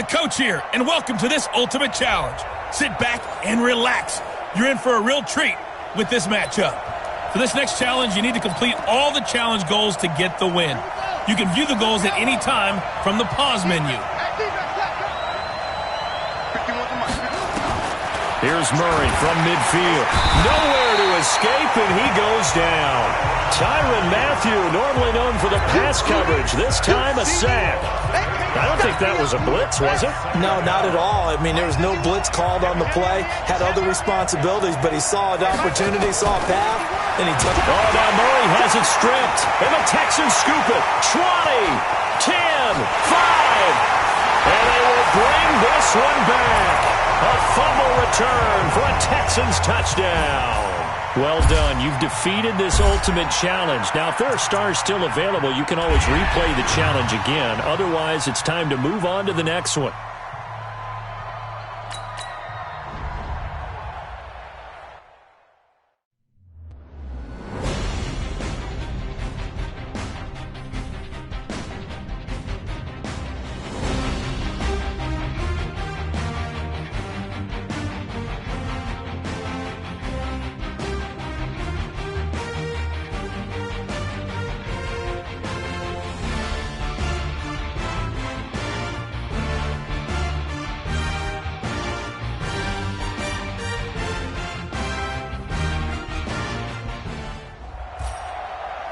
the coach here, and welcome to this Ultimate Challenge. Sit back and relax. You're in for a real treat with this matchup. For this next challenge, you need to complete all the challenge goals to get the win. You can view the goals at any time from the pause menu. Here's Murray from midfield. Nowhere to escape, and he goes down. Tyrann Mathieu, normally known for the pass coverage, this time a sack. I don't think that was a blitz, was it? No, not at all. I mean, there was no blitz called on the play. Had other responsibilities, but he saw an opportunity, saw a path, and he took it. Oh, now Murray has it stripped, and the Texans scoop it. 20, 10, 5. And they will bring this one back. A fumble return for a Texans touchdown. Well done. You've defeated this ultimate challenge. Now, if there are stars still available, you can always replay the challenge again. Otherwise, it's time to move on to the next one.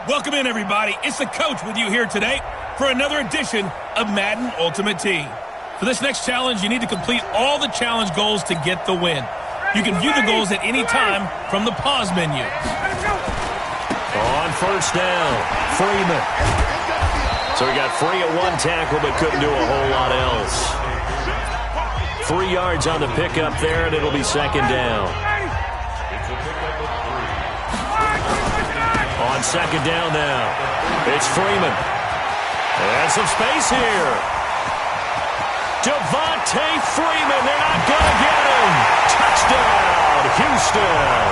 Welcome in, everybody. It's the coach with you here today for another edition of Madden Ultimate Team. For this next challenge, you need to complete all the challenge goals to get the win. You can view the goals at any time from the pause menu. On first down, Freeman. So he got free at one tackle but couldn't do a whole lot else. 3 yards on the pickup there, and it'll be second down. On second down now, it's Freeman. And some space here. Devontae Freeman, they're not going to get him. Touchdown, Houston.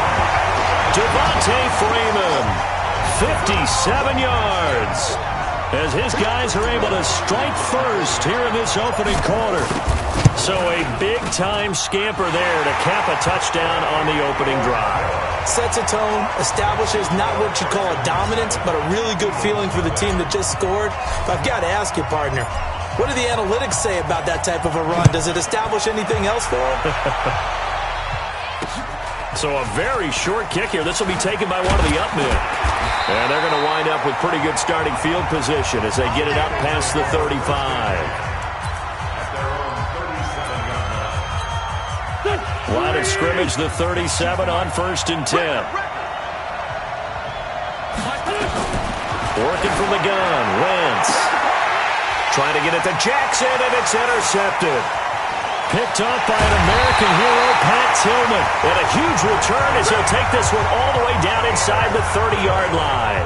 Devontae Freeman, 57 yards. As his guys are able to strike first here in this opening quarter. So a big-time scamper there to cap a touchdown on the opening drive. Sets a tone, establishes not what you call a dominance, but a really good feeling for the team that just scored. But I've got to ask you, partner, what do the analytics say about that type of a run? Does it establish anything else for him? So a very short kick here. This will be taken by one of the up men. And they're going to wind up with pretty good starting field position as they get it up past the 35. Line of scrimmage, the 37 on 1st and 10. Working from the gun, Wentz. Trying to get it to Jackson, and it's intercepted. Picked off by an American hero, Pat Tillman. And a huge return as he'll take this one all the way down inside the 30-yard line.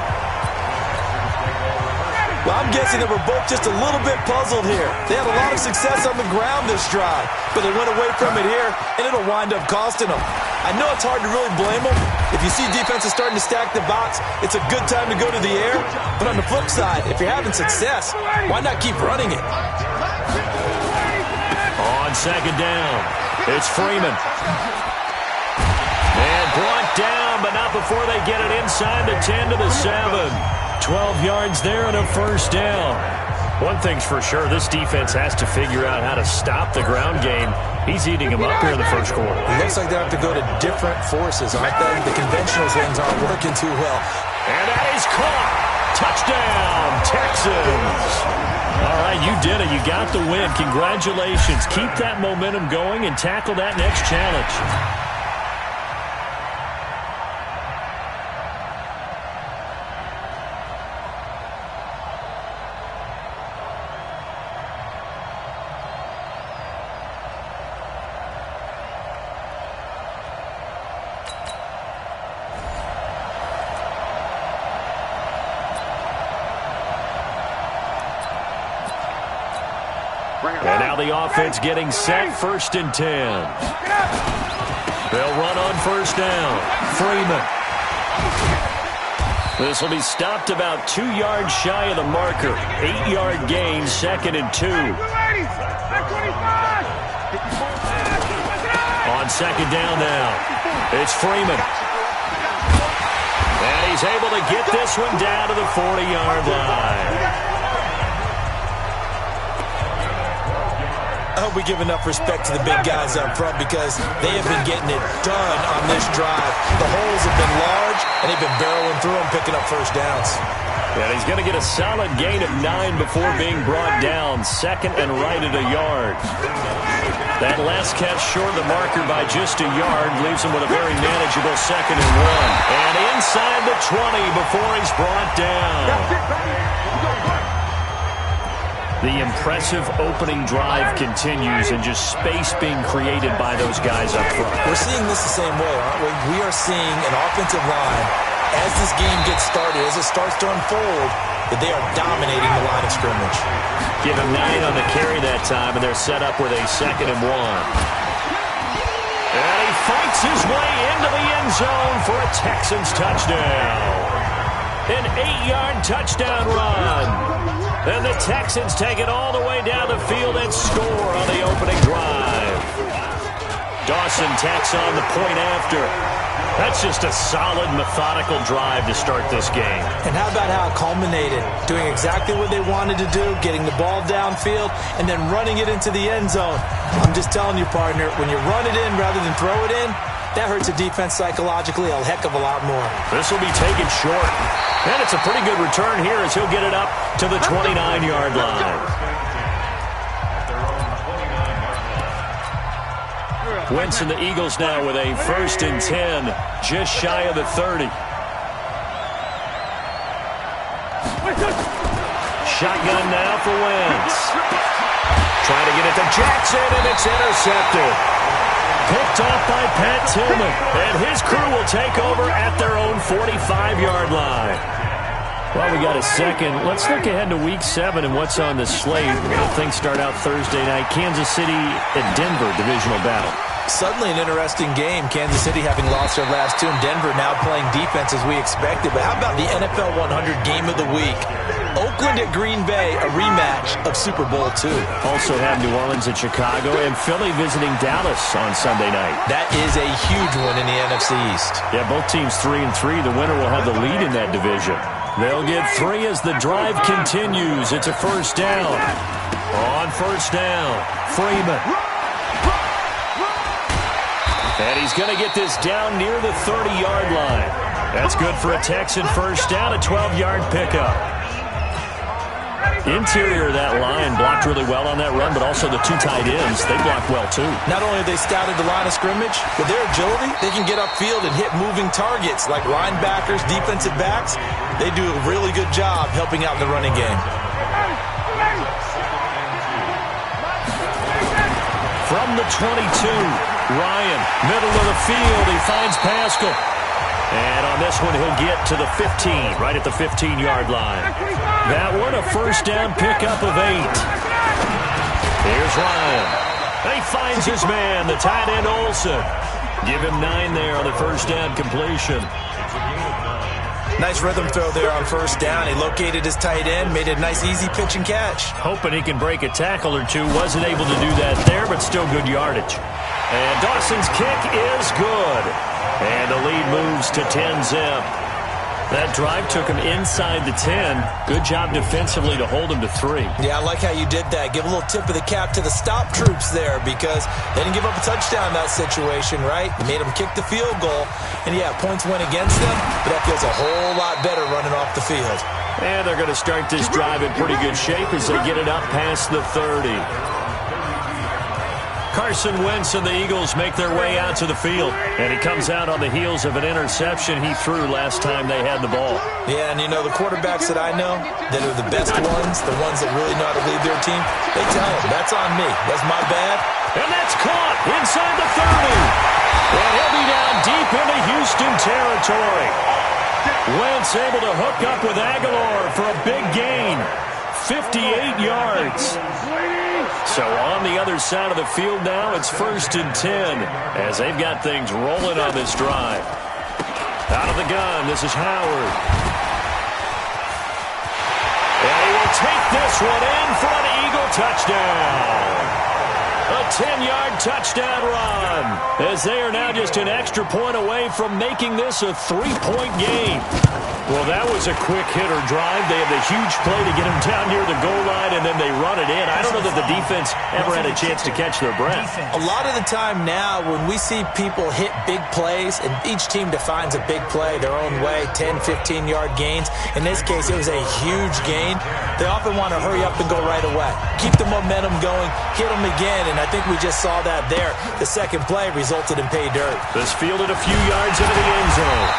Well, I'm guessing that we're both just a little bit puzzled here. They had a lot of success on the ground this drive, but they went away from it here, and it'll wind up costing them. I know it's hard to really blame them. If you see defenses starting to stack the box, it's a good time to go to the air. But on the flip side, if you're having success, why not keep running it? On second down, it's Freeman. And brought down, but not before they get it inside the 10 to the 7. 12 yards there and a first down. One thing's for sure, this defense has to figure out how to stop the ground game. He's eating them up here in the first quarter. It looks like they have to go to different forces, aren't they? The conventional things aren't working too well. And that is caught. Touchdown, Texans. All right, you did it. You got the win. Congratulations. Keep that momentum going and tackle that next challenge. And now the offense getting set, 1st and 10. They'll run on first down. Freeman. This will be stopped about 2 yards shy of the marker. 8-yard gain, 2nd and 2. On second down now, it's Freeman. And he's able to get this one down to the 40-yard line. I hope we give enough respect to the big guys up front because they have been getting it done on this drive. The holes have been large, and they've been barreling through them, picking up first downs. And he's going to get a solid gain of 9 before being brought down. Second and right at a yard. That last catch short of the marker by just a yard leaves him with a very manageable second and 1. And inside the 20 before he's brought down. The impressive opening drive continues and just space being created by those guys up front. We're seeing this the same way, aren't we? We are seeing an offensive line, as this game gets started, as it starts to unfold, that they are dominating the line of scrimmage. Give him 9 on the carry that time, and they're set up with a second and 1. And he fights his way into the end zone for a Texans touchdown. An 8-yard touchdown run. And the Texans take it all the way down the field and score on the opening drive. Dawson tacks on the point after. That's just a solid, methodical drive to start this game. And how about how it culminated? Doing exactly what they wanted to do, getting the ball downfield, and then running it into the end zone. I'm just telling you, partner, when you run it in rather than throw it in, that hurts a defense psychologically a heck of a lot more. This will be taken short. And it's a pretty good return here as he'll get it up to the 29-yard line. Wentz and the Eagles now with a 1st and 10, just shy of the 30. Shotgun now for Wentz. Trying to get it to Jackson, and it's intercepted. Picked off by Pat Tillman, and his crew will take over at their own 45-yard line. Well, we got a second. Let's look ahead to Week 7 and what's on the slate. Things start out Thursday night. Kansas City at Denver, divisional battle. Suddenly an interesting game. Kansas City having lost their last 2, and Denver now playing defense as we expected. But how about the NFL 100 game of the week? Oakland at Green Bay, a rematch of Super Bowl II. Also have New Orleans at Chicago and Philly visiting Dallas on Sunday night. That is a huge one in the NFC East. Yeah, both teams 3-3. The winner will have the lead in that division. They'll get 3 as the drive continues. It's a first down. On first down, Freeman. And he's going to get this down near the 30-yard line. That's good for a Texan first down, a 12-yard pickup. Interior of that line blocked really well on that run, but also the 2 tight ends, they blocked well too. Not only have they scouted the line of scrimmage, with their agility, they can get upfield and hit moving targets like linebackers, defensive backs. They do a really good job helping out in the running game. From the 22, Ryan, middle of the field, he finds Pascal. And on this one, he'll get to the 15, right at the 15-yard line. That one, a first down pickup of 8. Here's Ryan. He finds his man, the tight end Olsen. Give him 9 there on the first down completion. Nice rhythm throw there on first down. He located his tight end, made a nice easy pitch and catch. Hoping he can break a tackle or two. Wasn't able to do that there, but still good yardage. And Dawson's kick is good. And the lead moves to 10-zip. That drive took him inside the 10. Good job defensively to hold him to 3. Yeah, I like how you did that. Give a little tip of the cap to the stop troops there because they didn't give up a touchdown in that situation, right? They made them kick the field goal. And, yeah, points went against them, but that feels a whole lot better running off the field. And they're going to start this drive in pretty good shape as they get it up past the 30. Carson Wentz and the Eagles make their way out to the field. And he comes out on the heels of an interception he threw last time they had the ball. Yeah, and you know, the quarterbacks that I know that are the best ones, the ones that really know how to lead their team, they tell them, that's on me. That's my bad. And that's caught inside the 30. And he'll be down deep into Houston territory. Wentz able to hook up with Aguilar for a big gain. 58 yards. So on the other side of the field now, it's 1st and 10 as they've got things rolling on this drive. Out of the gun, this is Howard. And he will take this one in for an Eagle touchdown. A 10-yard touchdown run, as they are now just an extra point away from making this a 3-point game. Well, that was a quick hitter drive. They had the huge play to get him down near the goal line, and then they run it in. I don't know that the defense ever had a chance to catch their breath. A lot of the time now, when we see people hit big plays, and each team defines a big play their own way, 10, 15-yard gains. In this case, it was a huge gain. They often want to hurry up and go right away. Keep the momentum going, hit them again, and I think we just saw that there. The second play resulted in pay dirt. This fielded a few yards into the end zone.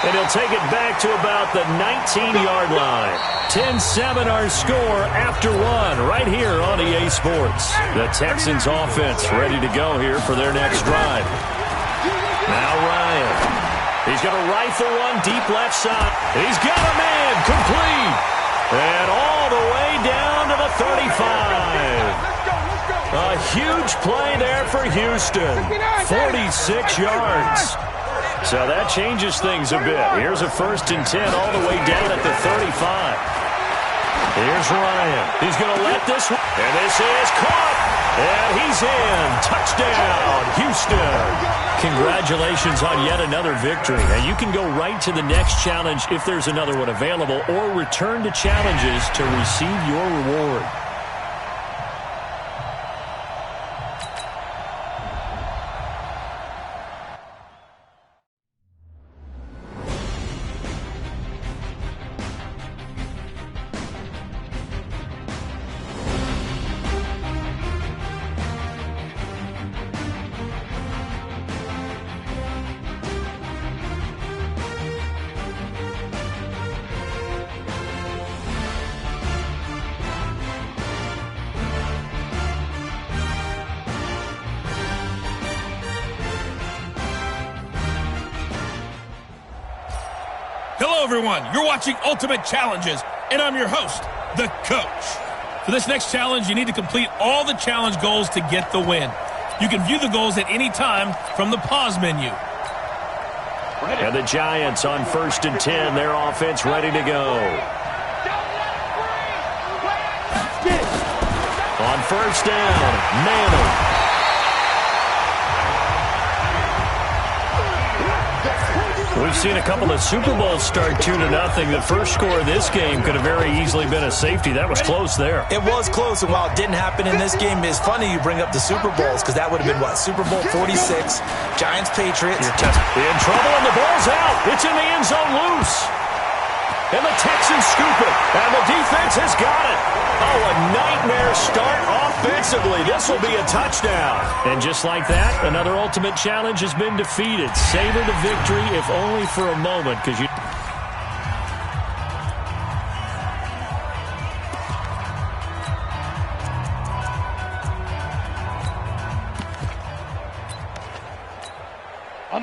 And he'll take it back to about the 19-yard line. 10-7 our score after one right here on EA Sports. The Texans offense ready to go here for their next drive. Now Ryan. He's going to rifle one deep left side. He's got a man complete. And all the way down to the 35. A huge play there for Houston. 46 yards. So that changes things a bit. Here's a 1st and 10 all the way down at the 35. Here's Ryan. He's going to let this one. And this is caught. And he's in. Touchdown, Houston. Congratulations on yet another victory. Now you can go right to the next challenge if there's another one available, or return to challenges to receive your reward. Hello, everyone. You're watching Ultimate Challenges, and I'm your host, the Coach. For this next challenge, you need to complete all the challenge goals to get the win. You can view the goals at any time from the pause menu. And the Giants on 1st and 10, their offense ready to go. On 1st down, Madden. We've seen a couple of Super Bowls start 2-0. The first score of this game could have very easily been a safety. That was close there. It was close, and while it didn't happen in this game, it's funny you bring up the Super Bowls, because that would have been, what, Super Bowl 46, Giants-Patriots. In trouble, and the ball's out. It's in the end zone loose. And the Texans scoop it, and the defense has got it. Oh, a nightmare start offensively. This will be a touchdown. And just like that, another Ultimate Challenge has been defeated. Savor the victory, if only for a moment, because you...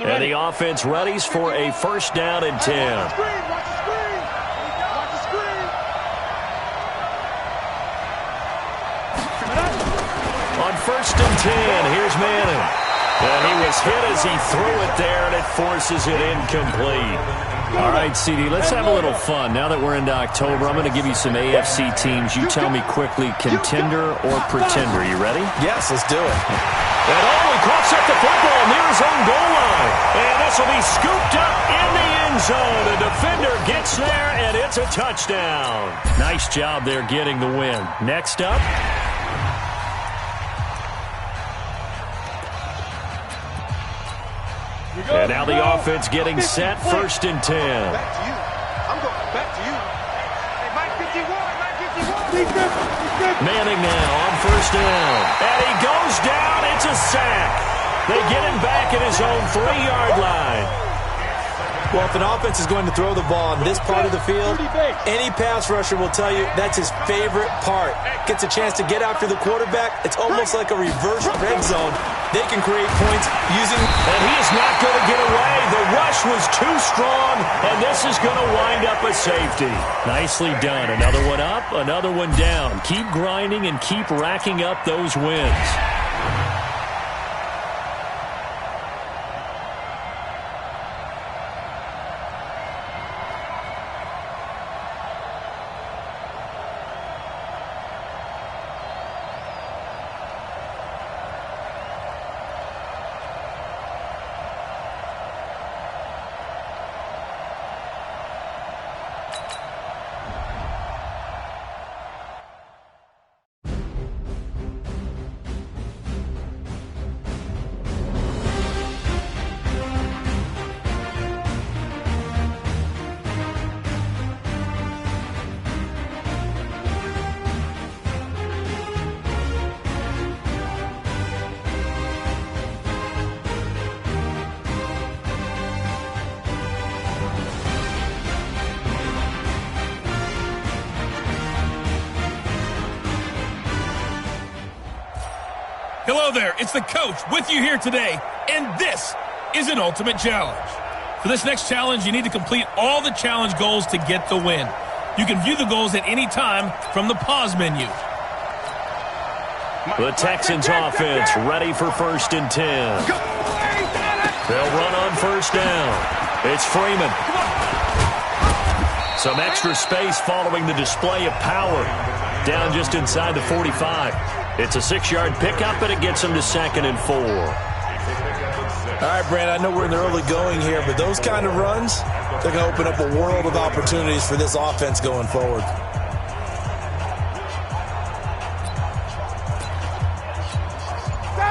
And the offense readies for a 1st down and 10. On 1st and 10, here's Madden. And he was hit as he threw it there, and it forces it incomplete. All right, CD, let's have a little fun. Now that we're into October, I'm going to give you some AFC teams. You tell me quickly, contender or pretender. You ready? Yes, let's do it. And he coughs up the football near his own goal line. And this will be scooped up in the end zone. The defender gets there, and it's a touchdown. Nice job there getting the win. Next up. And now the offense getting set, 1st and 10. Back to you. I'm going back to you. Hey, Mike 51, Mike 51. Manning now on 1st down. And he goes down. It's a sack. They get him back at his own 3-yard line. Well, if an offense is going to throw the ball in this part of the field, any pass rusher will tell you that's his favorite part. Gets a chance to get after the quarterback. It's almost like a reverse red zone. They can create points using... And he is not going to get away. The rush was too strong, and this is going to wind up a safety. Nicely done. Another one up, another one down. Keep grinding and keep racking up those wins. Hello there, it's the coach with you here today, and this is an ultimate challenge. For this next challenge, you need to complete all the challenge goals to get the win. You can view the goals at any time from the pause menu. The Texans offense ready for 1st and 10. They'll run on 1st down. It's Freeman. Some extra space following the display of power. Down just inside the 45. It's a 6-yard pickup, and it gets them to 2nd and 4. All right, Brandon, I know we're in the early going here, but those kind of runs, they're going to open up a world of opportunities for this offense going forward.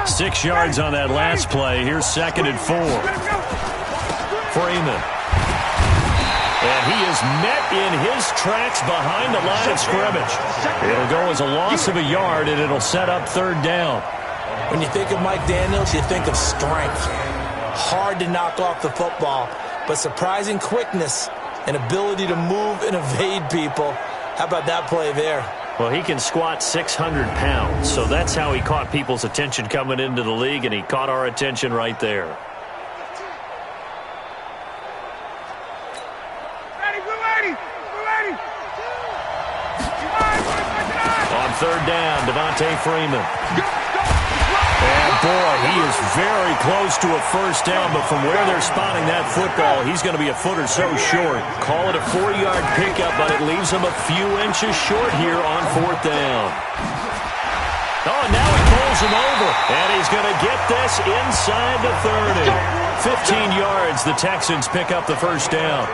Six yards on that last play. Here's 2nd and 4. Freeman. And he is met in his tracks behind the line of scrimmage. It'll go as a loss of a yard, and it'll set up 3rd down. When you think of Mike Daniels, you think of strength. Hard to knock off the football, but surprising quickness and ability to move and evade people. How about that play there? Well, he can squat 600 pounds, so that's how he caught people's attention coming into the league, and he caught our attention right there. On 3rd down, Devontae Freeman. And boy, he is very close to a 1st down, but from where they're spotting that football, he's going to be a foot or so short. Call it a 4-yard pickup, but it leaves him a few inches short here on 4th down. Oh, and now he pulls him over, and he's going to get this inside the 30. 15 yards, the Texans pick up the 1st down.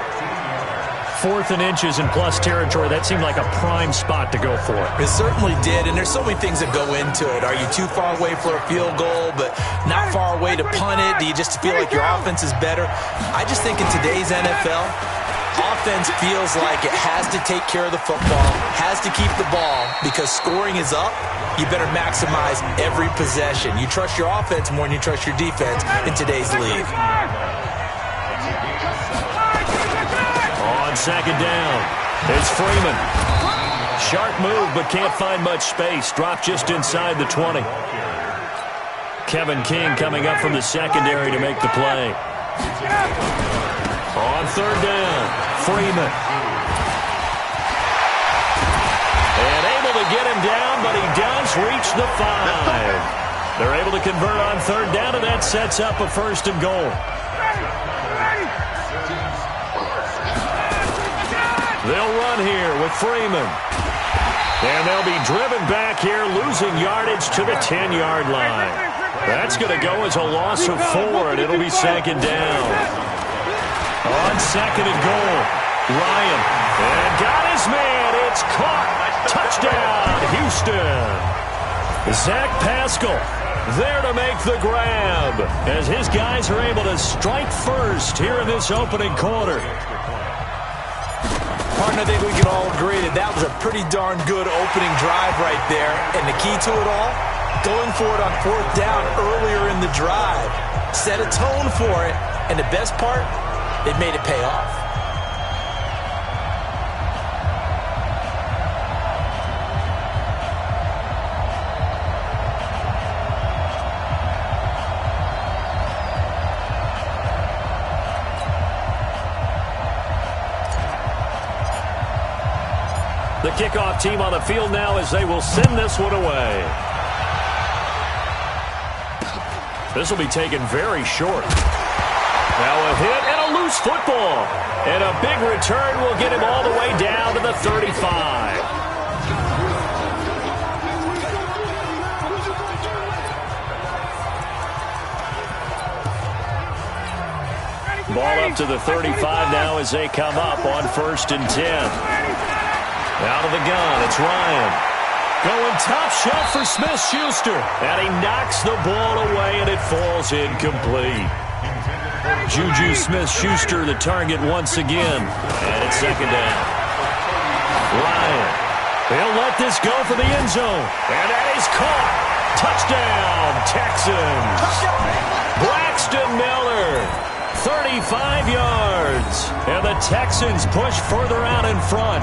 4th and inches in plus territory. That seemed like a prime spot to go for. It certainly did, and there's so many things that go into it. Are you too far away for a field goal, but not far away to punt it? Do you just feel like your offense is better? I just think in today's NFL, offense feels like it has to take care of the football, has to keep the ball, because scoring is up. You better maximize every possession. You trust your offense more than you trust your defense in today's league. 2nd down. It's Freeman. Sharp move, but can't find much space. Dropped just inside the 20. Kevin King coming up from the secondary to make the play. On 3rd down, Freeman. And able to get him down, but he does reach the 5. They're able to convert on 3rd down, and that sets up a 1st and goal. They'll run here with Freeman. And they'll be driven back here, losing yardage to the 10-yard line. That's going to go as a loss of 4, and it'll be 2nd down. On 2nd and goal, Ryan. And got his man. It's caught. Touchdown, Houston. Zach Pascal there to make the grab as his guys are able to strike first here in this opening quarter. Partner, I think we can all agree that was a pretty darn good opening drive right there. And the key to it all, going for it on 4th down earlier in the drive. Set a tone for it. And the best part, it made it pay off. The kickoff team on the field now as they will send this one away. This will be taken very short. Now a hit and a loose football. And a big return will get him all the way down to the 35. Ball up to the 35 now as they come up on 1st and 10. Out of the gun, it's Ryan. Going top shelf for Smith-Schuster. And he knocks the ball away, and it falls incomplete. Juju Smith-Schuster, the target once again. And it's 2nd down. Ryan. He'll let this go for the end zone. And that is caught. Touchdown, Texans. Braxton Miller. 35 yards. And the Texans push further out in front.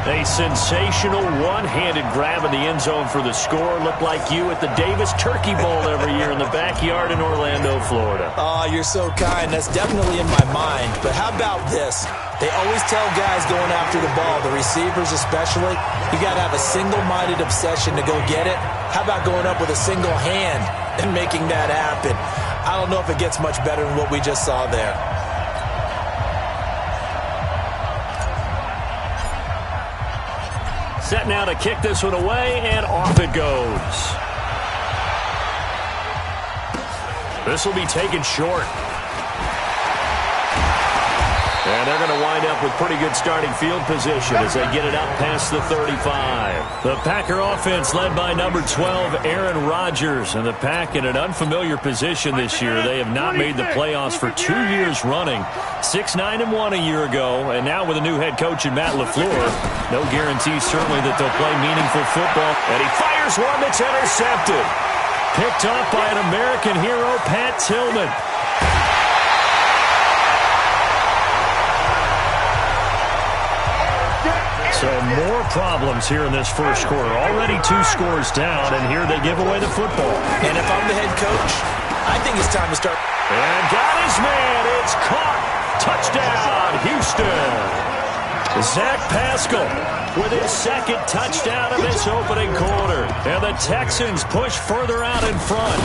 A sensational one-handed grab in the end zone for the score. Looked like you at the Davis Turkey Bowl every year in the backyard in Orlando, Florida. Oh, you're so kind. That's definitely in my mind. But how about this? They always tell guys going after the ball, the receivers especially, you got to have a single-minded obsession to go get it. How about going up with a single hand and making that happen? I don't know if it gets much better than what we just saw there. Set now to kick this one away, and off it goes. This will be taken short. And they're going to wind up with pretty good starting field position as they get it up past the 35. The Packer offense led by number 12, Aaron Rodgers. And the Pack in an unfamiliar position this year. They have not made the playoffs for 2 years running. 6-9-1 a year ago. And now with a new head coach in Matt LaFleur, no guarantee certainly that they'll play meaningful football. And he fires one that's intercepted. Picked off by an American hero, Pat Tillman. So more problems here in this first quarter. Already 2 scores down, and here they give away the football. And if I'm the head coach, I think it's time to start. And got his man. It's caught. Touchdown, Houston. Zach Pascal with his second touchdown of this opening quarter. And the Texans push further out in front.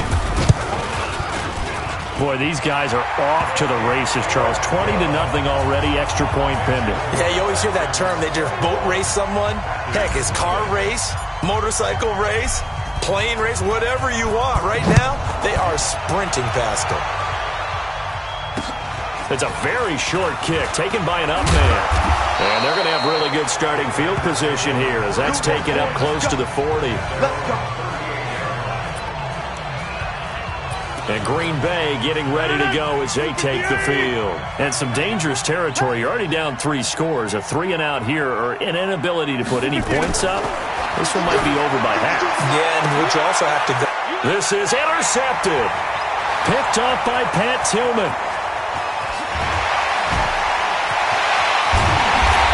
Boy, these guys are off to the races, Charles. 20-0 already, extra point pending. Yeah, you always hear that term. They just boat race someone. Heck, it's car race, motorcycle race, plane race, whatever you want. Right now, they are sprinting Pascal. It's a very short kick taken by an up man. And they're going to have really good starting field position here as that's taken up close to the 40. And Green Bay getting ready to go as they take the field. And some dangerous territory. You're already down 3 scores. A 3 and out here or an inability to put any points up. This one might be over by half. Yeah, and which also have to go. This is intercepted. Picked off by Pat Tillman.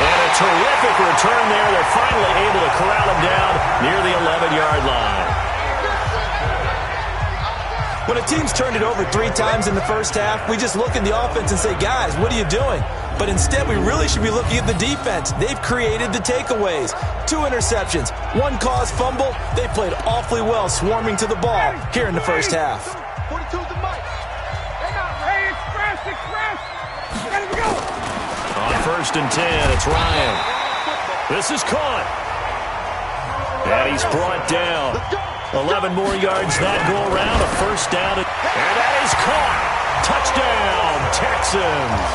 And a terrific return there. They're finally able to corral him down near the 11-yard line. When a team's turned it over 3 times in the first half, we just look at the offense and say, guys, what are you doing? But instead, we really should be looking at the defense. They've created the takeaways. 2 interceptions, 1 caused fumble. They played awfully well swarming to the ball here in the first half. 42's the mic. Hey, express. Let it go. On 1st and 10, it's Ryan. This is caught. And he's brought down. 11 more yards that go around. A first down. And that is caught. Touchdown, Texans.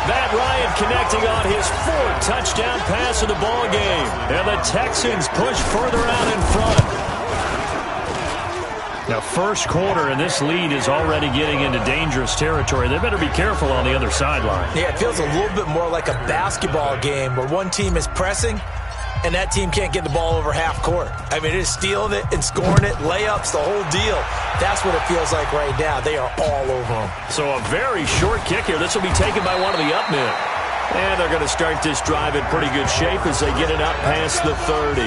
Matt Ryan connecting on his 4th touchdown pass of the ball game. And the Texans push further out in front. Now, first quarter, and this lead is already getting into dangerous territory. They better be careful on the other sideline. Yeah, it feels a little bit more like a basketball game where one team is pressing and that team can't get the ball over half court. I mean, it is stealing it and scoring it, layups, the whole deal. That's what it feels like right now. They are all over them. So a very short kick here. This will be taken by one of the up men. And they're going to start this drive in pretty good shape as they get it up past the 30.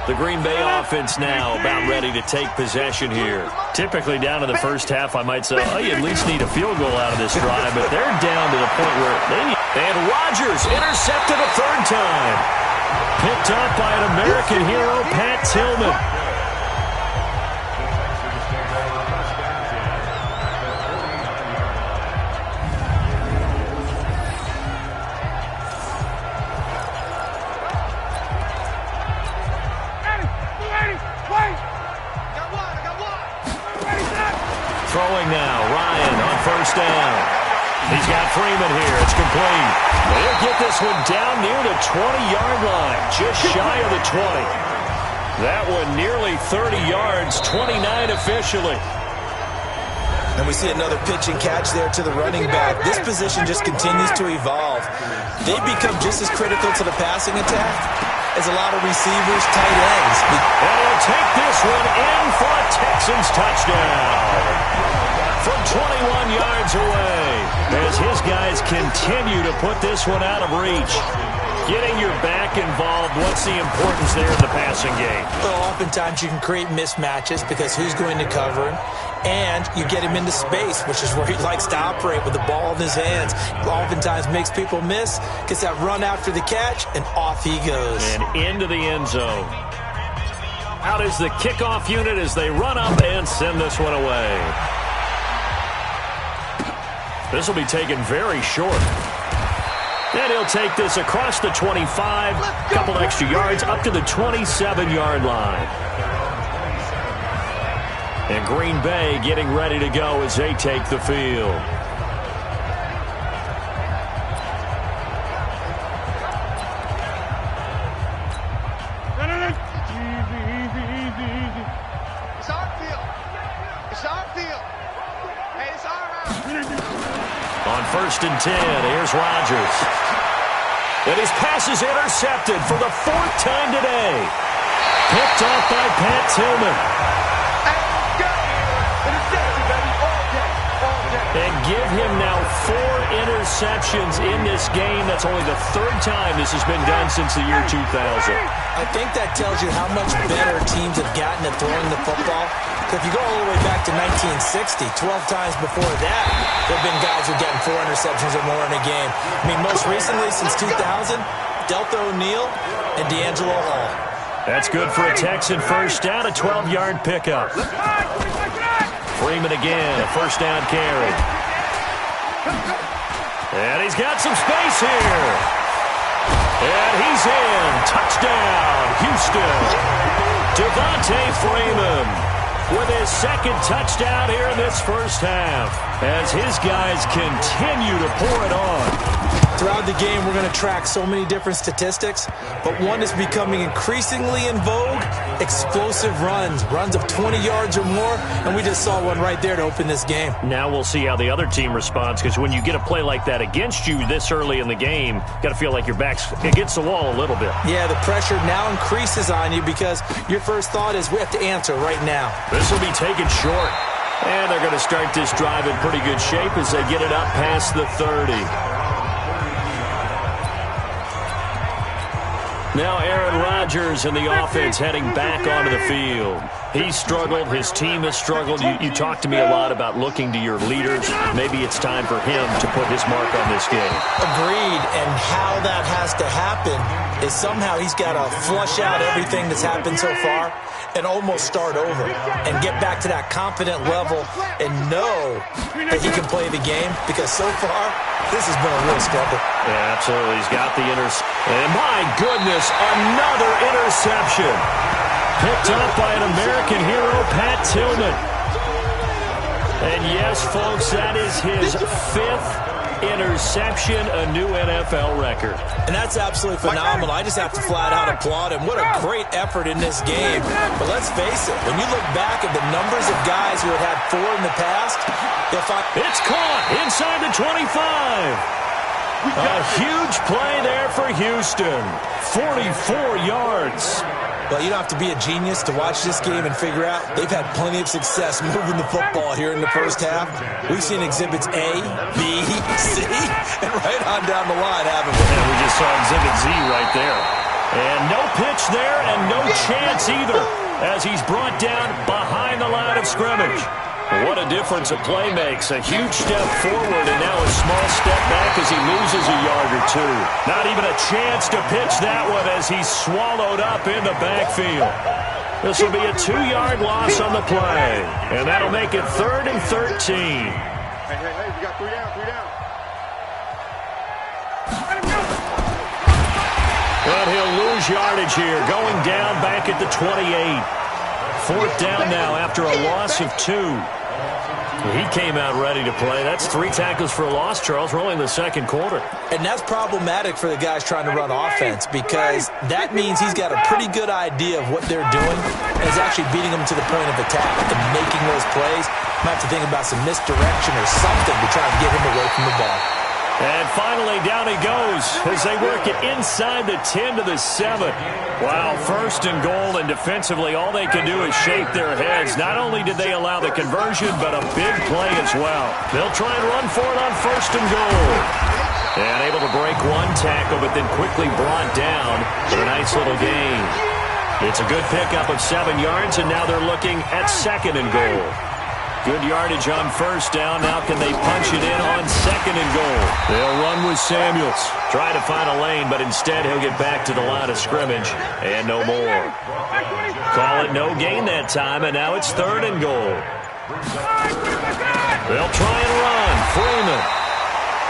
The Green Bay offense now about ready to take possession here. Typically down in the first half, I might say, oh, you at least need a field goal out of this drive, but they're down to the point where they need. And Rodgers intercepted a 3rd time. Picked up by an American hero, Pat Tillman. Throwing now, Ryan on 1st down. He's got Freeman here. It's complete. They'll get this one down near the 20-yard line, just shy of the 20. That one nearly 30 yards, 29 officially. And we see another pitch and catch there to the running back. This position just continues to evolve. They've become just as critical to the passing attack as a lot of receivers, tight ends. And he'll take this one in for a Texans touchdown. From 21 yards away. as his guys continue to put this one out of reach. Getting your back involved, what's the importance there in the passing game? Well, oftentimes you can create mismatches because who's going to cover him? And you get him into space, which is where he likes to operate with the ball in his hands. Oftentimes makes people miss, gets that run after the catch, and off he goes. And into the end zone. Out is the kickoff unit as they run up and send this one away. This will be taken very short. And he'll take this across the 25, couple extra yards, up to the 27-yard line. And Green Bay getting ready to go as they take the field. It's our field. It's our field. Hey, it's our house. On 1st and 10, here's Rodgers. And his pass is intercepted for the 4th time today. Picked off by Pat Tillman. And give him now 4 interceptions in this game. That's only the 3rd time this has been done since the year 2000. I think that tells you how much better teams have gotten at throwing the football. If you go all the way back to 1960, 12 times before that, there have been guys who are getting 4 interceptions or more in a game. I mean, most recently, since 2000, Delta O'Neal and D'Angelo Hall. That's good for a Texan first down, a 12-yard pickup. Freeman again, a first down carry. And he's got some space here. And he's in. Touchdown, Houston. Devontae Freeman with his 2nd touchdown here in this first half as his guys continue to pour it on. Throughout the game, we're going to track so many different statistics, but one is becoming increasingly in vogue, explosive runs of 20 yards or more, and we just saw one right there to open this game. Now we'll see how the other team responds, because when you get a play like that against you this early in the game, got to feel like your back's against the wall a little bit. Yeah, the pressure now increases on you because your first thought is we have to answer right now. This will be taken short. And they're going to start this drive in pretty good shape as they get it up past the 30. Now Aaron Rodgers and the offense heading back onto the field. He's struggled. His team has struggled. You talked to me a lot about looking to your leaders. Maybe it's time for him to put his mark on this game. Agreed. And how that has to happen is somehow he's got to flush out everything that's happened so far and almost start over and get back to that confident level and know that he can play the game, because so far this has been a real struggle. Yeah, absolutely. He's got the and my goodness, another interception. Picked up by an American hero, Pat Tillman. And yes, folks, that is his 5th interception, a new NFL record. And that's absolutely phenomenal. I just have to flat out applaud him. What a great effort in this game. But let's face it, when you look back at the numbers of guys who have had 4 in the past, you'll find it's caught inside the 25. A huge play there for Houston. 44 yards. Well, you don't have to be a genius to watch this game and figure out they've had plenty of success moving the football here in the first half. We've seen exhibits A, B, C, and right on down the line, haven't we? And we just saw exhibit Z right there. And no pitch there and no chance either as he's brought down behind the line of scrimmage. What a difference a play makes. A huge step forward and now a small step back as he loses a yard or 2. Not even a chance to pitch that one as he's swallowed up in the backfield. This will be a 2-yard loss on the play. And that'll make it 3rd and 13. Hey, we got 3 down, 3 down. But he'll lose yardage here, going down back at the 28. 4th down now after a loss of 2. He came out ready to play. That's 3 tackles for a loss, Charles. We're only in the 2nd quarter. And that's problematic for the guys trying to run offense, because that means he's got a pretty good idea of what they're doing and is actually beating them to the point of attack and making those plays. Might have to think about some misdirection or something to try to get him away from the ball. And finally, down he goes as they work it inside the 10 to the 7. Wow, first and goal, and defensively, all they can do is shake their heads. Not only did they allow the conversion, but a big play as well. They'll try and run for it on first and goal. And able to break one tackle, but then quickly brought down for a nice little gain. It's a good pickup of 7 yards, and now they're looking at second and goal. Good yardage on first down. Now can they punch it in on second and goal? They'll run with Samuels. Try to find a lane, but instead he'll get back to the line of scrimmage and no more. Call it no gain that time, and now it's third and goal. They'll try and run. Freeman.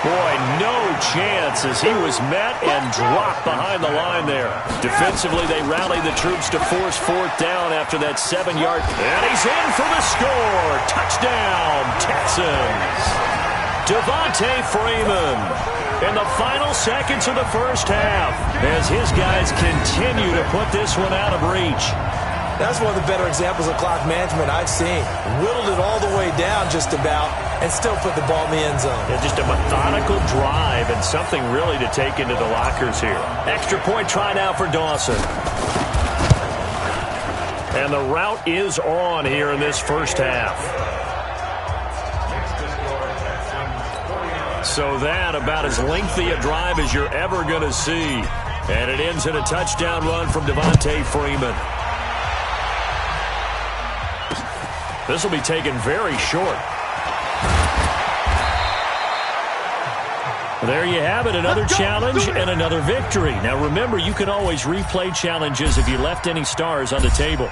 Boy, no chance as he was met and dropped behind the line there. Defensively, they rallied the troops to force fourth down after that 7-yard. And he's in for the score. Touchdown, Texans. Devontae Freeman in the final seconds of the first half as his guys continue to put this one out of reach. That's one of the better examples of clock management I've seen. Whittled it all the way down just about and still put the ball in the end zone. Yeah, just a methodical drive and something really to take into the lockers here. Extra point try now for Dawson. And the route is on here in this first half. So that about as lengthy a drive as you're ever going to see. And it ends in a touchdown run from Devontae Freeman. This will be taken very short. There you have it, another challenge and another victory. Now remember, you can always replay challenges if you left any stars on the table.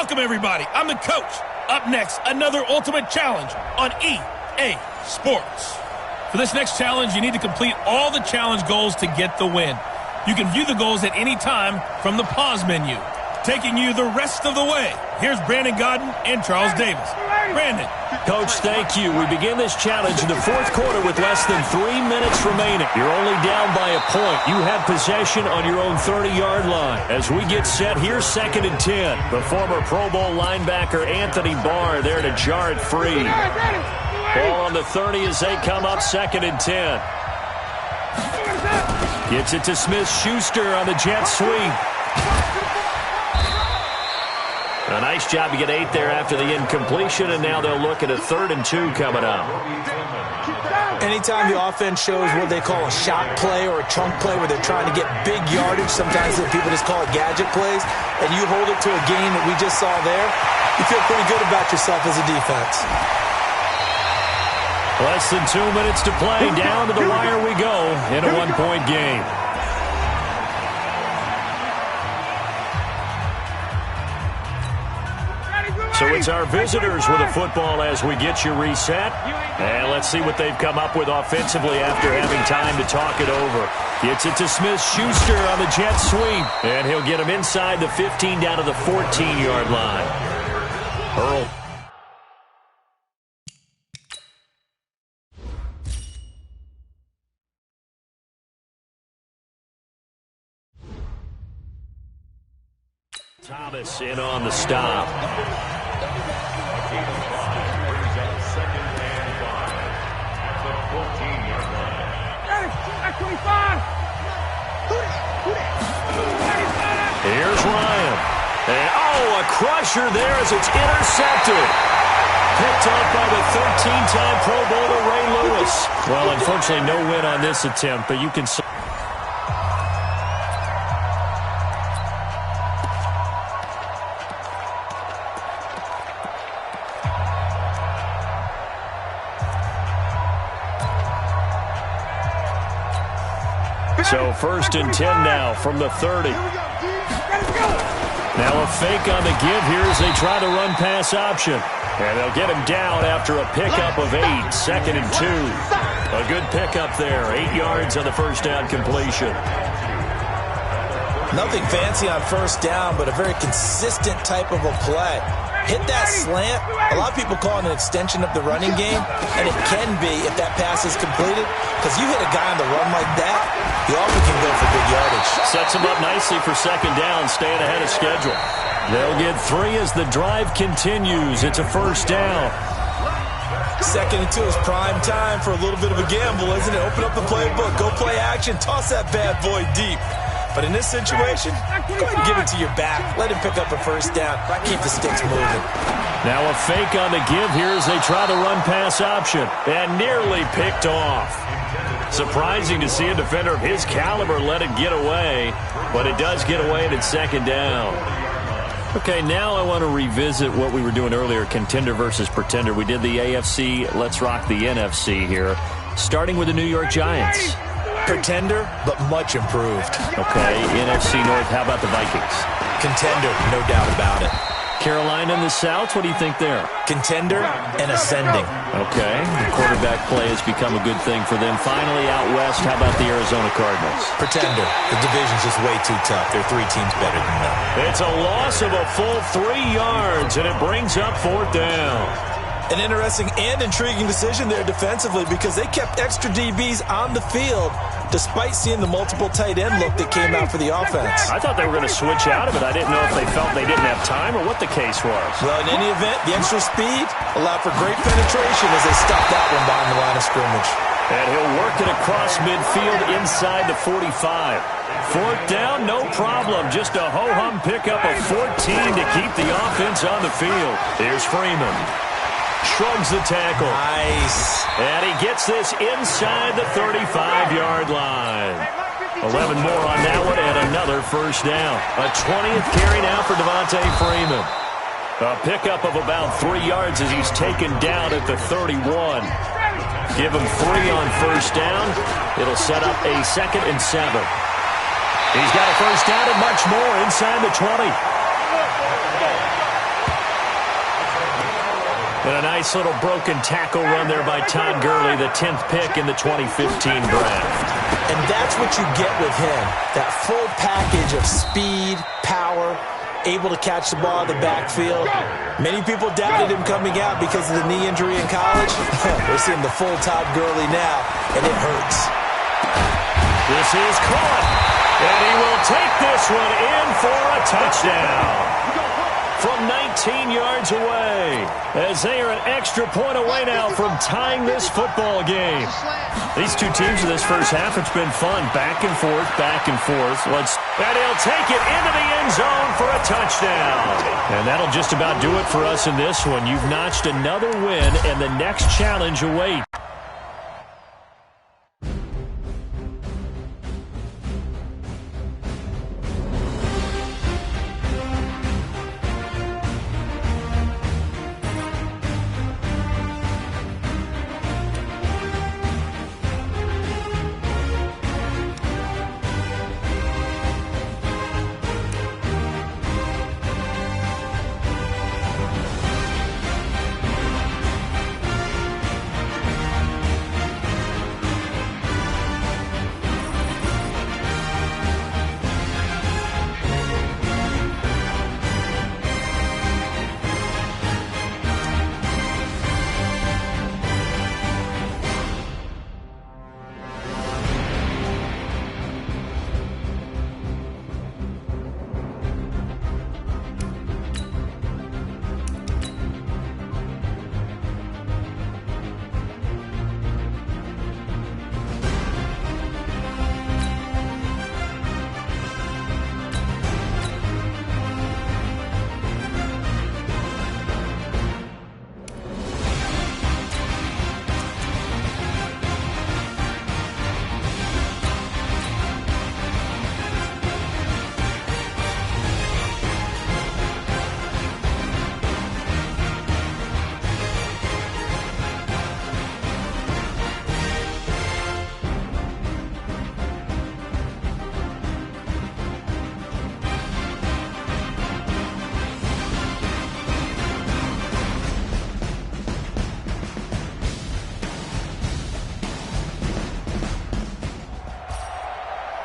Welcome, everybody. I'm the coach. Up next, another Ultimate Challenge on EA Sports. For this next challenge, you need to complete all the challenge goals to get the win. You can view the goals at any time from the pause menu. Taking you the rest of the way, here's Brandon Godden and Charles Davis. Brandon. Coach, thank you. We begin this challenge in the fourth quarter with less than 3 minutes remaining. You're only down by a point. You have possession on your own 30-yard line. As we get set, here's 2nd and 10. The former Pro Bowl linebacker Anthony Barr there to jar it free. Ball on the 30 as they come up 2nd and 10. Gets it to Smith-Schuster on the jet sweep. A nice job to get 8 there after the incompletion, and now they'll look at a 3rd and 2 coming up. Anytime the offense shows what they call a shot play or a chunk play where they're trying to get big yardage, sometimes people just call it gadget plays, and you hold it to a gain that we just saw there, you feel pretty good about yourself as a defense. Less than 2 minutes to play. Down to the wire we go in a one-point game. So it's our visitors with the football as we get you reset. And let's see what they've come up with offensively after having time to talk it over. Gets it to Smith-Schuster on the jet sweep. And he'll get him inside the 15 down to the 14-yard line. Earl. Thomas in on the stop. Here's Ryan. And, a crusher there as it's intercepted. Picked up by the 13-time Pro Bowler Ray Lewis. Well, unfortunately, no win on this attempt, but you can see. So 1st and 10 now from the 30. Now a fake on the give here as they try to run pass option. And they'll get him down after a pickup of 8. 2nd and 2. A good pickup there. 8 yards on the first down completion. Nothing fancy on first down, but a very consistent type of a play. Hit that slant. A lot of people call it an extension of the running game, and it can be if that pass is completed, because you hit a guy on the run like that, he often can go for big yardage. Sets him up nicely for 2nd down, staying ahead of schedule. They'll get 3 as the drive continues. It's a first down. 2nd and 2 is prime time for a little bit of a gamble, isn't it? Open up the playbook, go play action, toss that bad boy deep. But in this situation, go ahead and give it to your back. Let him pick up a first down. Keep the sticks moving. Now a fake on the give here as they try the run pass option. And nearly picked off. Surprising to see a defender of his caliber let it get away. But it does get away and it's 2nd down. Okay, now I want to revisit what we were doing earlier, contender versus pretender. We did the AFC, let's rock the NFC here. Starting with the New York Giants. Pretender, but much improved. Okay, NFC North, how about the Vikings? Contender, no doubt about it. Carolina in the South, what do you think there? Contender and ascending. Okay, the quarterback play has become a good thing for them. Finally out west, how about the Arizona Cardinals? Pretender, the division's just way too tough. There are 3 teams better than them. It's a loss of a full 3 yards, and it brings up 4th down. An interesting and intriguing decision there defensively because they kept extra DBs on the field despite seeing the multiple tight end look that came out for the offense. I thought they were going to switch out of it. I didn't know if they felt they didn't have time or what the case was. Well, in any event, the extra speed allowed for great penetration as they stopped that one behind the line of scrimmage. And he'll work it across midfield inside the 45. 4th down, no problem. Just a ho-hum pickup of 14 to keep the offense on the field. Here's Freeman. Shrugs the tackle. Nice. And he gets this inside the 35-yard line. 11 more on that one and another first down. A 20th carry now for Devontae Freeman. A pickup of about 3 yards as he's taken down at the 31. Give him 3 on first down. It'll set up a 2nd and 7. He's got a first down and much more inside the 20. And a nice little broken tackle run there by Todd Gurley, the 10th pick in the 2015 draft. And that's what you get with him, that full package of speed, power, able to catch the ball in the backfield. Many people doubted him coming out because of the knee injury in college. We're seeing the full Todd Gurley now, and it hurts. This is caught, and he will take this one in for a touchdown. From 19 yards away, as they are an extra point away now from tying this football game. These two teams in this first half, it's been fun. Back and forth, back and forth. And he'll take it into the end zone for a touchdown. And that'll just about do it for us in this one. You've notched another win, and the next challenge awaits.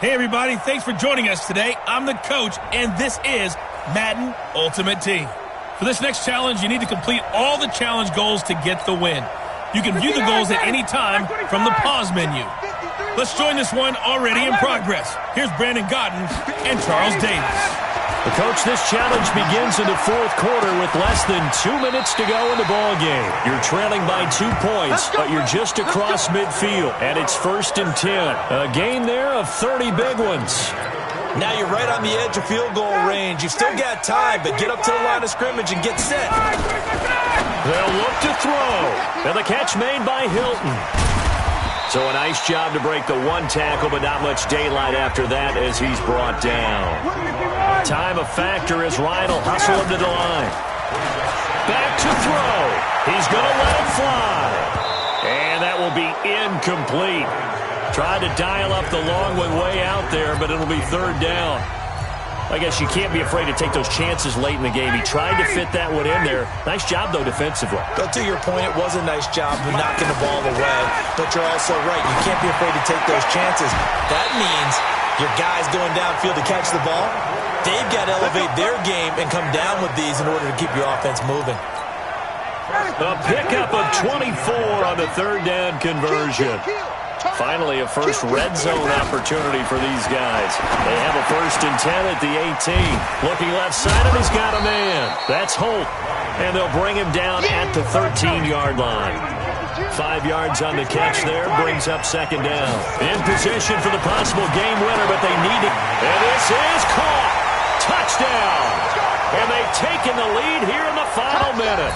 Hey, everybody. Thanks for joining us today. I'm the coach, and this is Madden Ultimate Team. For this next challenge, you need to complete all the challenge goals to get the win. You can view the goals at any time from the pause menu. Let's join this one already in progress. Here's Brandon Godden and Charles Davis. Coach, this challenge begins in the fourth quarter with less than 2 minutes to go in the ball game. You're trailing by 2 points, but you're just across midfield, and it's 1st and 10. A gain there of 30 big ones. Now you're right on the edge of field goal range. You've still got time, but get up to the line of scrimmage and get set. They'll look to throw, and the catch made by Hilton. So a nice job to break the one tackle, but not much daylight after that as he's brought down. Time a factor as Ryan will hustle him to the line. Back to throw. He's going to let it fly. And that will be incomplete. Tried to dial up the long one way out there, but it'll be 3rd down. I guess you can't be afraid to take those chances late in the game. He tried to fit that one in there. Nice job, though, defensively. But to your point, it was a nice job of knocking the ball away. But you're also right. You can't be afraid to take those chances. That means your guys going downfield to catch the ball, they've got to elevate their game and come down with these in order to keep your offense moving. A pickup of 24 on the 3rd down conversion. Finally, a first red zone opportunity for these guys. They have a 1st and 10 at the 18. Looking left side, and he's got a man. That's Holt. And they'll bring him down at the 13-yard line. 5 yards on the catch there, brings up 2nd down. In position for the possible game winner, but they need it. And this is caught. Touchdown. And they've taken the lead here in the final minute.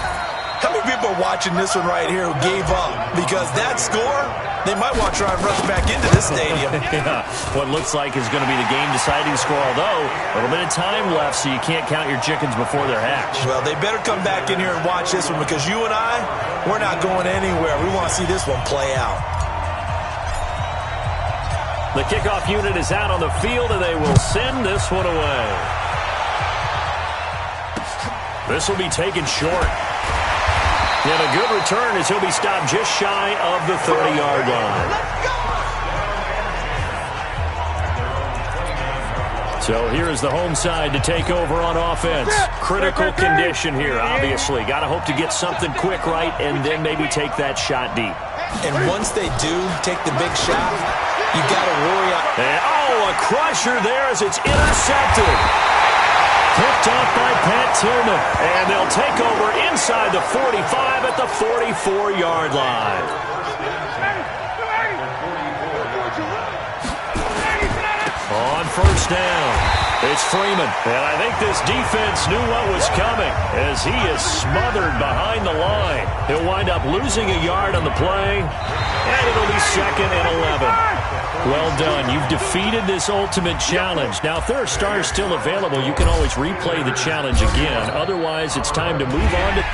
How many people are watching this one right here who gave up? Because that score, they might want to try and rush back into this stadium. Yeah, what looks like is going to be the game-deciding score, although a little bit of time left, so you can't count your chickens before they're hatched. Well, they better come back in here and watch this one, because you and I, we're not going anywhere. We want to see this one play out. The kickoff unit is out on the field, and they will send this one away. This will be taken short. And a good return as he'll be stopped just shy of the 30-yard line. So here is the home side to take over on offense. Critical condition here, obviously. Got to hope to get something quick right and then maybe take that shot deep. And once they do take the big shot, you got to worry. A crusher there as it's intercepted. Picked off by Pat Tillman. And they'll take over inside the 45 at the 44-yard line. On first down, it's Freeman. And I think this defense knew what was coming as he is smothered behind the line. He'll wind up losing a yard on the play, and it'll be 2nd and 11. Well done. You've defeated this ultimate challenge. Now, if there are stars still available, you can always replay the challenge again. Otherwise, it's time to move on to...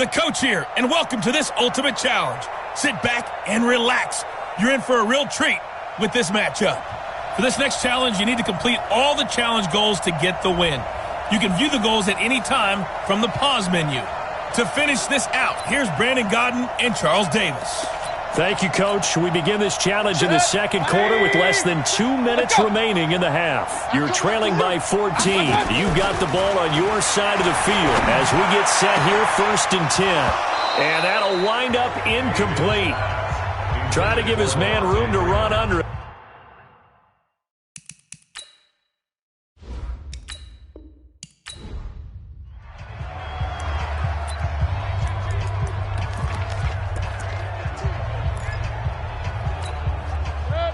the coach here, and welcome to this Ultimate Challenge. Sit back and relax. You're in for a real treat with this matchup. For this next challenge, you need to complete all the challenge goals to get the win. You can view the goals at any time from the pause menu. To finish this out, here's Brandon Godden and Charles Davis. Thank you, Coach. We begin this challenge in the second quarter with less than 2 minutes remaining in the half. You're trailing by 14. You've got the ball on your side of the field as we get set here, 1st and 10. And that'll wind up incomplete. Try to give his man room to run under it.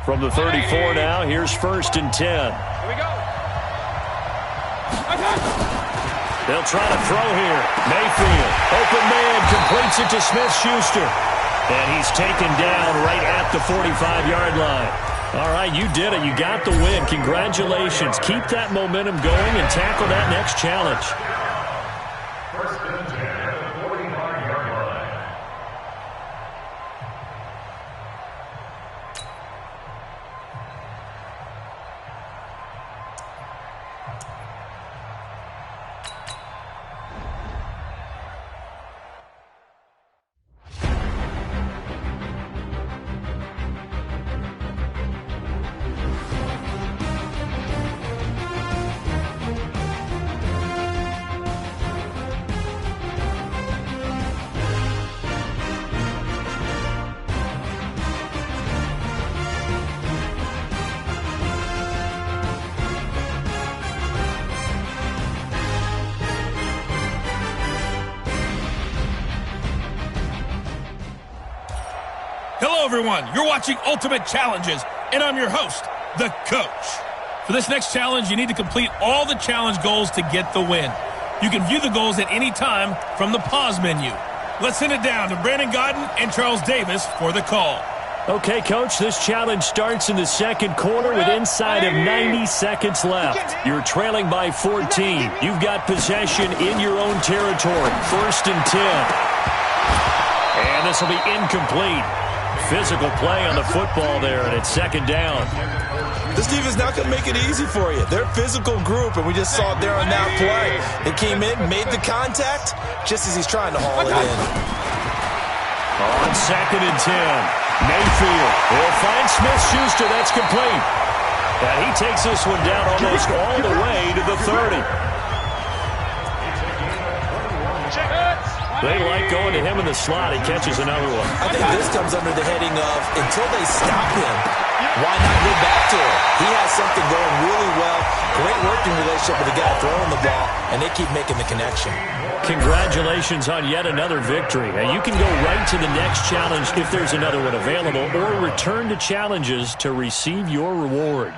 From the 34 now, here's 1st and 10. Here we go. They'll try to throw here. Mayfield, open man, completes it to Smith-Schuster. And he's taken down right at the 45-yard line. All right, you did it. You got the win. Congratulations. Keep that momentum going and tackle that next challenge. First and 10 at the 45-yard line. Hello, everyone. You're watching Ultimate Challenges, and I'm your host, the coach. For this next challenge, you need to complete all the challenge goals to get the win. You can view the goals at any time from the pause menu. Let's send it down to Brandon Godden and Charles Davis for the call. Okay, Coach, this challenge starts in the second quarter with inside of 90 seconds left. You're trailing by 14. You've got possession in your own territory. 1st and 10. And this will be incomplete. Physical play on the football there, and it's 2nd down. This defense not going to make it easy for you. They're a physical group, and we just saw it there on that play. They came in, made the contact, just as he's trying to haul it in. On 2nd and 10, Mayfield will find Smith-Schuster. That's complete. And he takes this one down almost all the way to the 30. They like going to him in the slot. He catches another one. I think this comes under the heading of, until they stop him, why not get back to him? He has something going really well. Great working relationship with the guy throwing the ball, and they keep making the connection. Congratulations on yet another victory. Now, you can go right to the next challenge if there's another one available, or return to challenges to receive your reward.